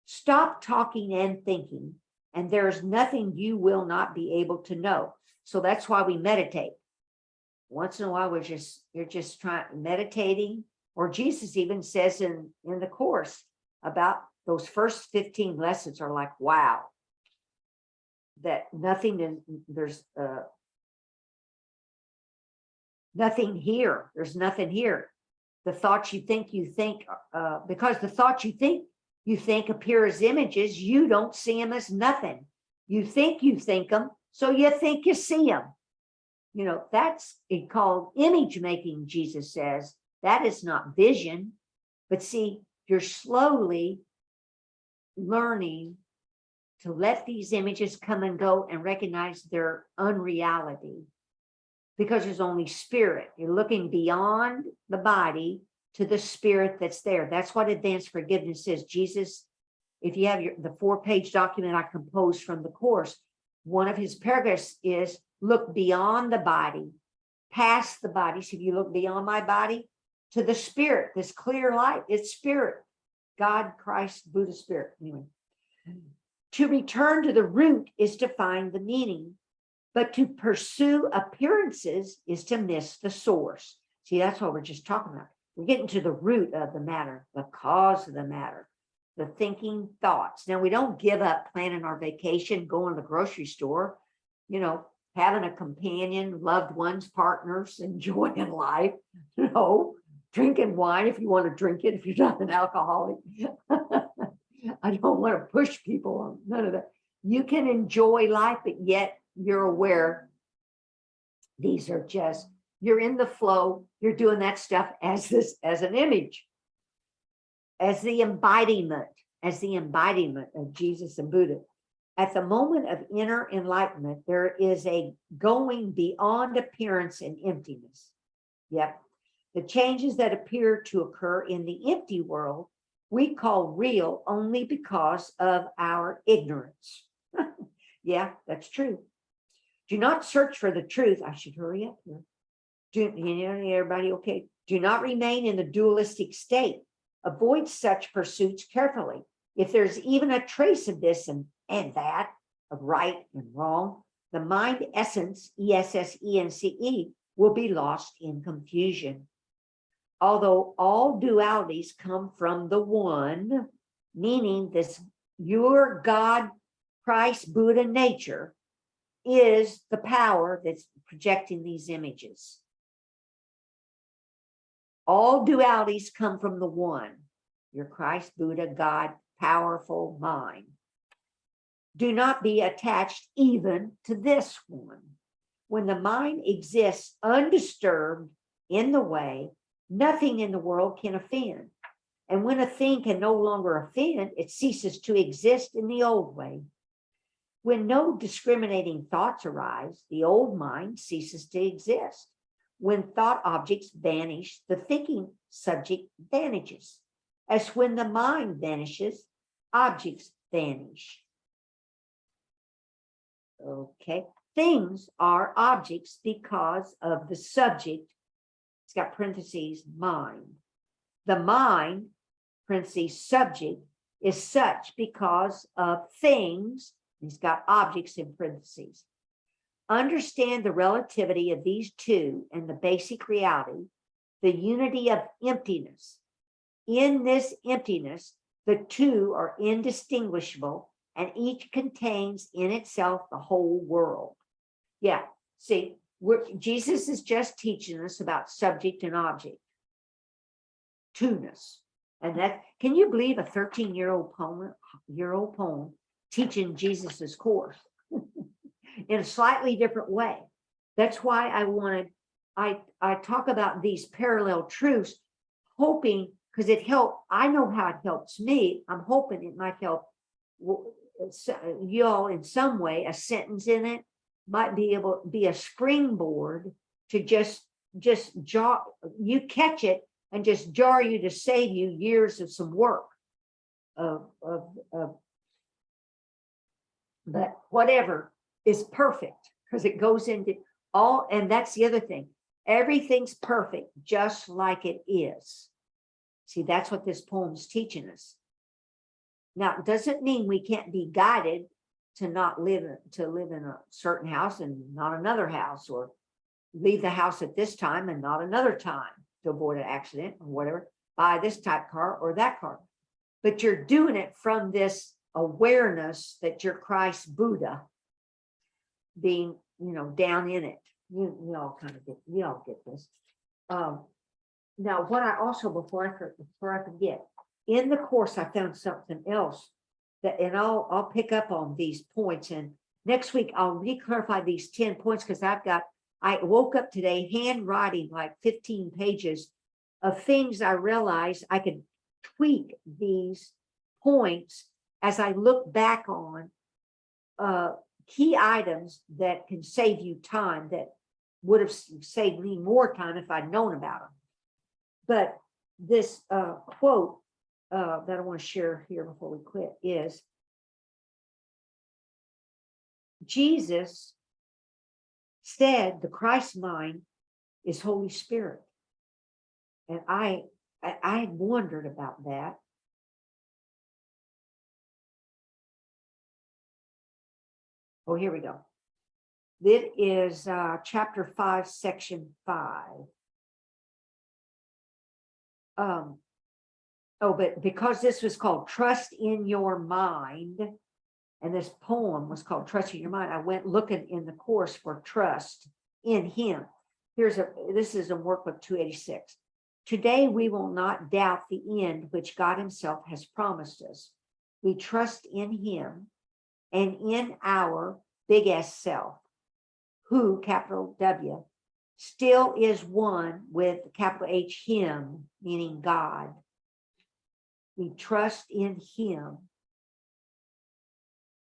Stop talking and thinking, and there's nothing you will not be able to know. So that's why we meditate. Once in a while, you're just meditating, or Jesus even says in the Course about those first 15 lessons are like, wow, that there's nothing here. There's nothing here. The thoughts you think, because the thoughts you think appear as images, you don't see them as nothing. You think them, so you think you see them. That's called image making, Jesus says. That is not vision. But see, you're slowly learning to let these images come and go and recognize their unreality, because there's only spirit. You're looking beyond the body to the spirit that's there. That's what advanced forgiveness is. Jesus, if you have the 4-page document I composed from the Course, one of his paragraphs is look beyond the body, past the body. So if you look beyond my body to the spirit, this clear light, it's spirit, God, Christ, Buddha, spirit. Anyway, to return to the root is to find the meaning, but to pursue appearances is to miss the source. See, that's what we're just talking about. We're getting to the root of the matter, the cause of the matter, the thinking thoughts. Now, we don't give up planning our vacation, going to the grocery store, having a companion, loved ones, partners, enjoying life, drinking wine if you want to drink it, if you're not an alcoholic. I don't want to push people on none of that. You can enjoy life, but yet you're aware these are just, you're in the flow, you're doing that stuff as an image, as the embodiment of Jesus and Buddha. At the moment of inner enlightenment, there is a going beyond appearance and emptiness. Yep. The changes that appear to occur in the empty world, we call real only because of our ignorance. Yeah, that's true. Do not search for the truth. I should hurry up here. Everybody okay? Do not remain in the dualistic state. Avoid such pursuits carefully. If there's even a trace of this and that, of right and wrong, the mind essence, ESSENCE, will be lost in confusion. Although all dualities come from the one, meaning this your God, Christ, Buddha nature is the power that's projecting these images. All dualities come from the one, your Christ, Buddha, God, powerful mind. Do not be attached even to this one. When the mind exists undisturbed in the way, nothing in the world can offend. And when a thing can no longer offend, it ceases to exist in the old way. When no discriminating thoughts arise, the old mind ceases to exist. When thought objects vanish, the thinking subject vanishes. As when the mind vanishes, objects vanish. Okay, things are objects because of the subject. It's got parentheses, mind. The mind, parentheses, subject, is such because of things. It's got objects in parentheses. Understand the relativity of these two and the basic reality, the unity of emptiness. In this emptiness, the two are indistinguishable, and each contains in itself the whole world. Yeah, see, Jesus is just teaching us about subject and object, two-ness. And that, can you believe a 13-year-old poem teaching Jesus's course in a slightly different way? That's why I talk about these parallel truths, hoping, because it helped, I know how it helps me. I'm hoping it might help y'all in some way. A sentence in it might be able to be a springboard to just jar, you catch it and just jar you to save you years of some work but whatever is perfect, because it goes into all, and that's the other thing. Everything's perfect, just like it is. See, that's what this poem's teaching us. Now, it doesn't mean we can't be guided to not live in a certain house and not another house, or leave the house at this time and not another time to avoid an accident or whatever, buy this type car or that car. But you're doing it from this awareness that you're Christ Buddha, being, down in it. You all kind of get, you all get this. Now, what I also, before I forget, in the course, I found something else that, and I'll pick up on these points, and next week I'll re-clarify these 10 points, because I woke up today handwriting like 15 pages of things I realized I could tweak these points as I look back on key items that can save you time, that would have saved me more time if I'd known about them. But this quote that I want to share here before we quit is, Jesus said the Christ mind is Holy Spirit. And I had wondered about that. Oh, here we go. It is chapter 5, section 5. But because this was called Trust in Your Mind, and this poem was called Trust in Your Mind, I went looking in the course for trust in Him. This is in workbook 286. Today we will not doubt the end which God Himself has promised us. We trust in Him and in our big S self, who, capital W, still is one with capital H, him, meaning God. We trust in him,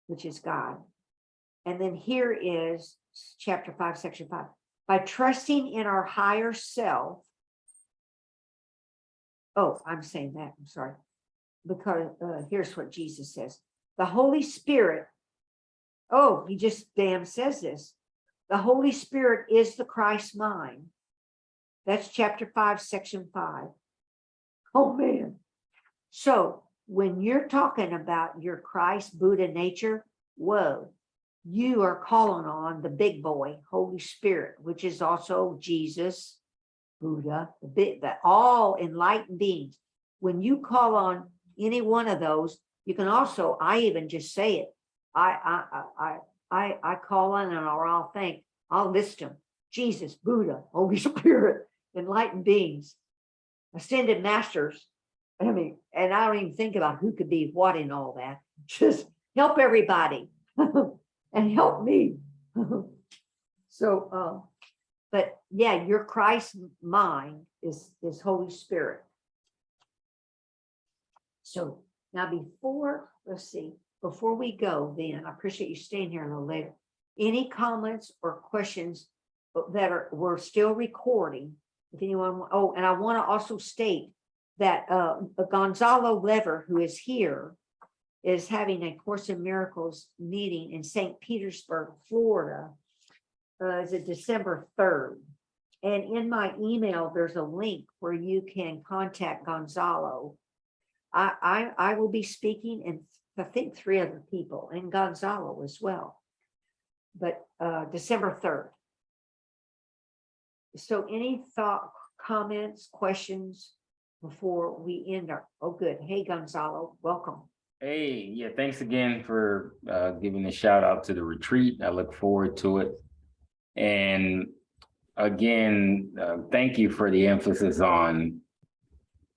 which is God. And then here is chapter 5, section 5. By trusting in our higher self. Oh, I'm saying that. I'm sorry. Because here's what Jesus says. The Holy Spirit. Oh, he just damn says this. The Holy Spirit is the Christ mind. That's chapter 5, section 5. Oh, man. So when you're talking about your Christ Buddha nature, whoa, you are calling on the big boy, Holy Spirit, which is also Jesus, Buddha, the all enlightened beings. When you call on any one of those, you can also, I even just say it. I call on and I'll think, I'll list them. Jesus, Buddha, Holy Spirit, enlightened beings, ascended masters. I mean, and I don't even think about who could be what in all that. Just help everybody and help me. So, but yeah, your Christ mind is Holy Spirit. So now before we go, then I appreciate you staying here a little later. Any comments or questions that we're still recording? If anyone, oh, and I want to also state that Gonzalo Lever, who is here, is having a Course in Miracles meeting in St. Petersburg, Florida. Is it December 3rd? And in my email, there's a link where you can contact Gonzalo. I will be speaking, and I think 3 other people, and Gonzalo as well. But December 3rd. So any comments, questions before we end our, oh good. Hey Gonzalo, welcome. Hey, yeah, thanks again for giving a shout out to the retreat. I look forward to it. And again, thank you for the emphasis on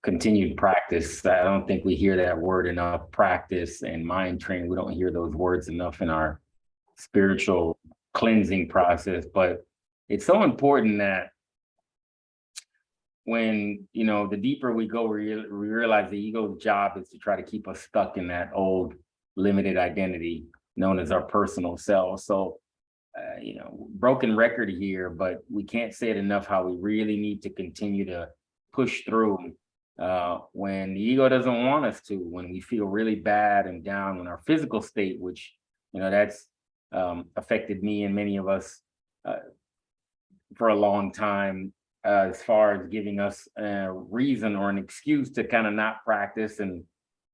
continued practice. I don't think we hear that word enough, practice and mind training. We don't hear those words enough in our spiritual cleansing process, but it's so important that when, you know, the deeper we go, we realize the ego's job is to try to keep us stuck in that old limited identity known as our personal self. So, you know, broken record here, but we can't say it enough how we really need to continue to push through when the ego doesn't want us to, when we feel really bad and down, when our physical state, which, you know, that's affected me and many of us for a long time, as far as giving us a reason or an excuse to kind of not practice and,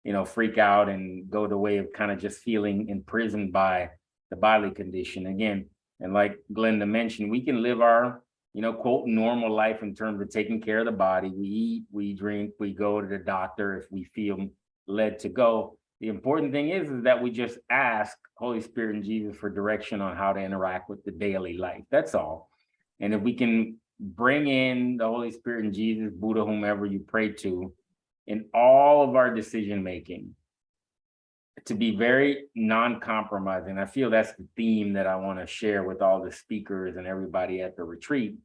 you know, freak out and go the way of kind of just feeling imprisoned by the bodily condition. Again, and like Glenda mentioned, we can live our, you know, quote, normal life in terms of taking care of the body. We eat, we drink, we go to the doctor if we feel led to go. The important thing is that we just ask Holy Spirit and Jesus for direction on how to interact with the daily life. That's all. And if we can bring in the Holy Spirit and Jesus, Buddha, whomever you pray to, in all of our decision making, to be very non-compromising. I feel that's the theme that I want to share with all the speakers and everybody at the retreat,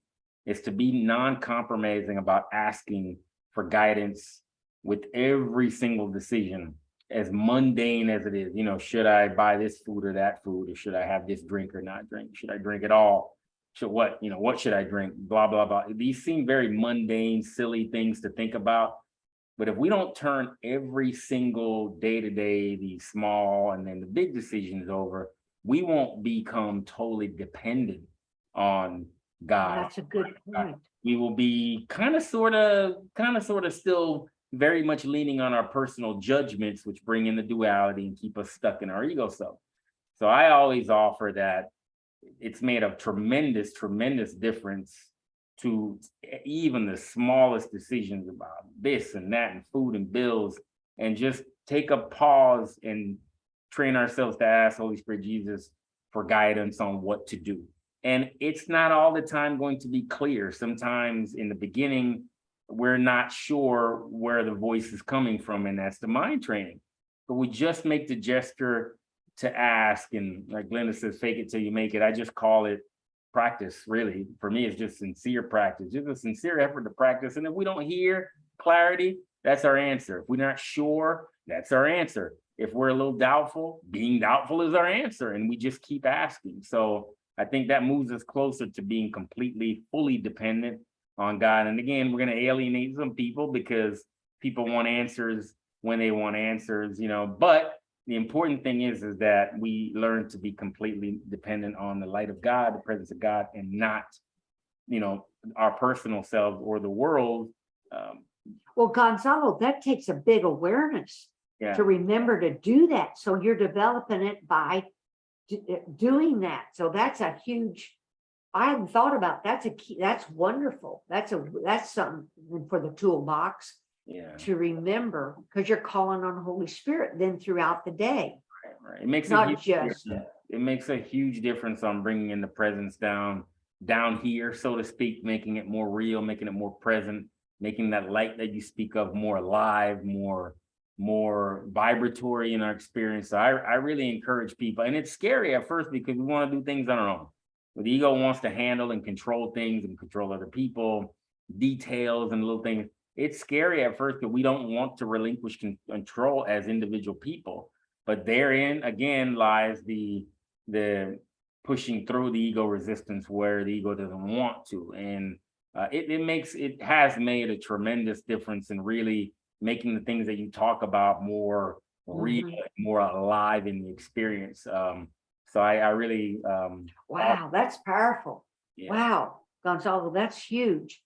is to be non-compromising about asking for guidance with every single decision, as mundane as it is. You know, should I buy this food or that food, or should I have this drink or not drink? Should I drink it all? Should what, you know, what should I drink? Blah, blah, blah. These seem very mundane, silly things to think about. But if we don't turn every single day-to-day, these small and then the big decisions over, we won't become totally dependent on God. That's a good point. We will be kind of, sort of still very much leaning on our personal judgments, which bring in the duality and keep us stuck in our ego self. So I always offer that it's made a tremendous, tremendous difference to even the smallest decisions about this and that and food and bills, and just take a pause and train ourselves to ask Holy Spirit, Jesus, for guidance on what to do. And it's not all the time going to be clear. Sometimes in the beginning, we're not sure where the voice is coming from, and that's the mind training. But we just make the gesture to ask, and like Glenda says, fake it till you make it. I just call it practice, really. For me, it's just sincere practice, just a sincere effort to practice. And if we don't hear clarity, that's our answer. If we're not sure, that's our answer. If we're a little doubtful, being doubtful is our answer. And we just keep asking. So I think that moves us closer to being completely, fully dependent on God. And again, we're going to alienate some people because people want answers when they want answers, but the important thing is that we learn to be completely dependent on the light of God, the presence of God, and not, our personal selves or the world. Well, Gonzalo, that takes a big awareness Yeah. to remember to do that. So you're developing it by doing that. So that's a huge, I hadn't thought about, that's a key, that's wonderful. That's something for the toolbox. Yeah. To remember, because you're calling on the Holy Spirit then throughout the day. Right. It makes not a huge just difference. It makes a huge difference on bringing in the presence down here, so to speak, making it more real, making it more present, making that light that you speak of more alive, more vibratory in our experience. So I really encourage people, and it's scary at first because we want to do things on our own. The ego wants to handle and control things and control other people, details and little things. It's scary at first because we don't want to relinquish control as individual people, but therein again lies the pushing through the ego resistance where the ego doesn't want to. And it has made a tremendous difference in really making the things that you talk about more real, more alive in the experience. So I really wow, that's powerful. Yeah. Wow, Gonzalo, that's huge.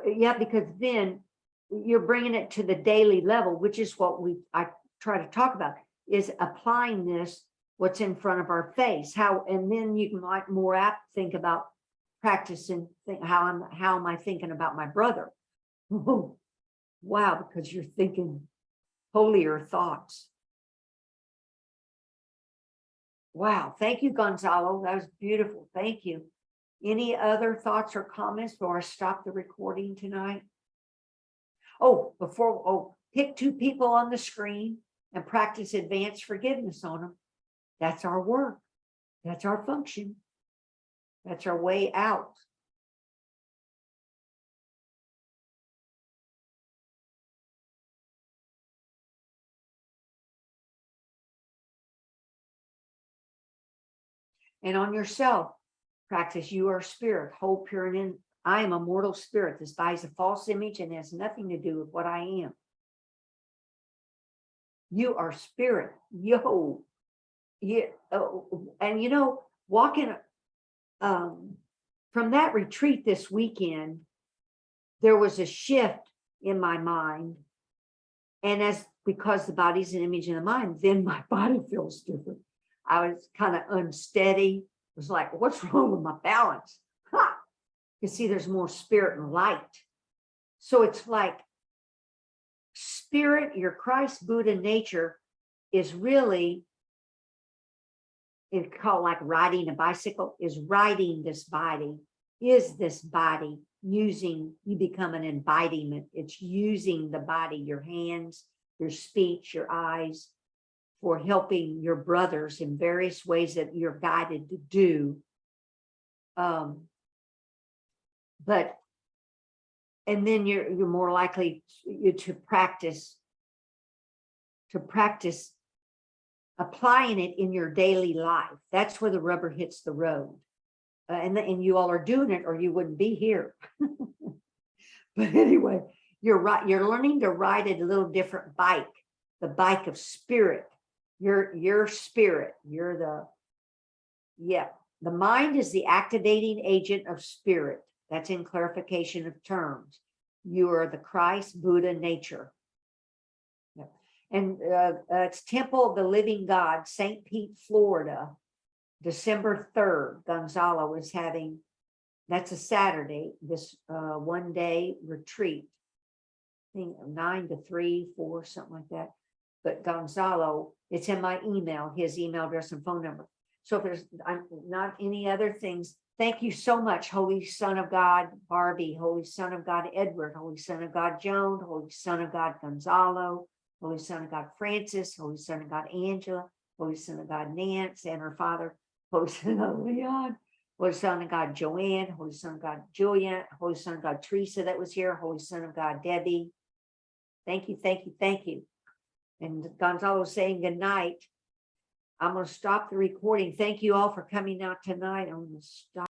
Yeah, because then you're bringing it to the daily level, which is what I try to talk about, is applying this, what's in front of our face, and then you can like more apt think about practicing, how am I thinking about my brother? Wow, because you're thinking holier thoughts. Wow, thank you, Gonzalo. That was beautiful. Thank you. Any other thoughts or comments before I stop the recording tonight? Pick two people on the screen and practice advanced forgiveness on them. That's our work. That's our function. That's our way out. And on yourself, practice you are spirit, whole, pure, and in. I am a mortal spirit. This body is a false image and has nothing to do with what I am. You are spirit. Yo. Yeah. And walking from that retreat this weekend, there was a shift in my mind. And because the body's an image in the mind, then my body feels different. I was kind of unsteady. It was like, what's wrong with my balance? You see, there's more spirit and light. So it's like spirit, your Christ Buddha nature is really, it's called like riding a bicycle, is riding this body, you become an embodiment. It's using the body, your hands, your speech, your eyes, for helping your brothers in various ways that you're guided to do. And then you're more likely to practice applying it in your daily life. That's where the rubber hits the road. And you all are doing it, or you wouldn't be here. But anyway, you're right. You're learning to ride a little different bike, the bike of spirit. Your spirit. The mind is the activating agent of spirit. That's in clarification of terms. You are the Christ Buddha nature. And it's Temple of the Living God, St. Pete, Florida, December 3rd. Gonzalo is having, that's a Saturday, this one-day retreat. I think 9 to 3, 4, something like that. But Gonzalo, it's in my email, his email address and phone number. So if there's not any other things, thank you so much, Holy Son of God, Barbie, Holy Son of God, Edward, Holy Son of God, Joan, Holy Son of God, Gonzalo, Holy Son of God, Francis, Holy Son of God, Angela, Holy Son of God, Nance, and her father, Holy Son of Leon, Holy Son of God, Joanne, Holy Son of God, Julia, Holy Son of God, Teresa that was here, Holy Son of God, Debbie. Thank you, thank you, thank you. And Gonzalo's saying good night. I'm going to stop the recording. Thank you all for coming out tonight. I'm going to stop.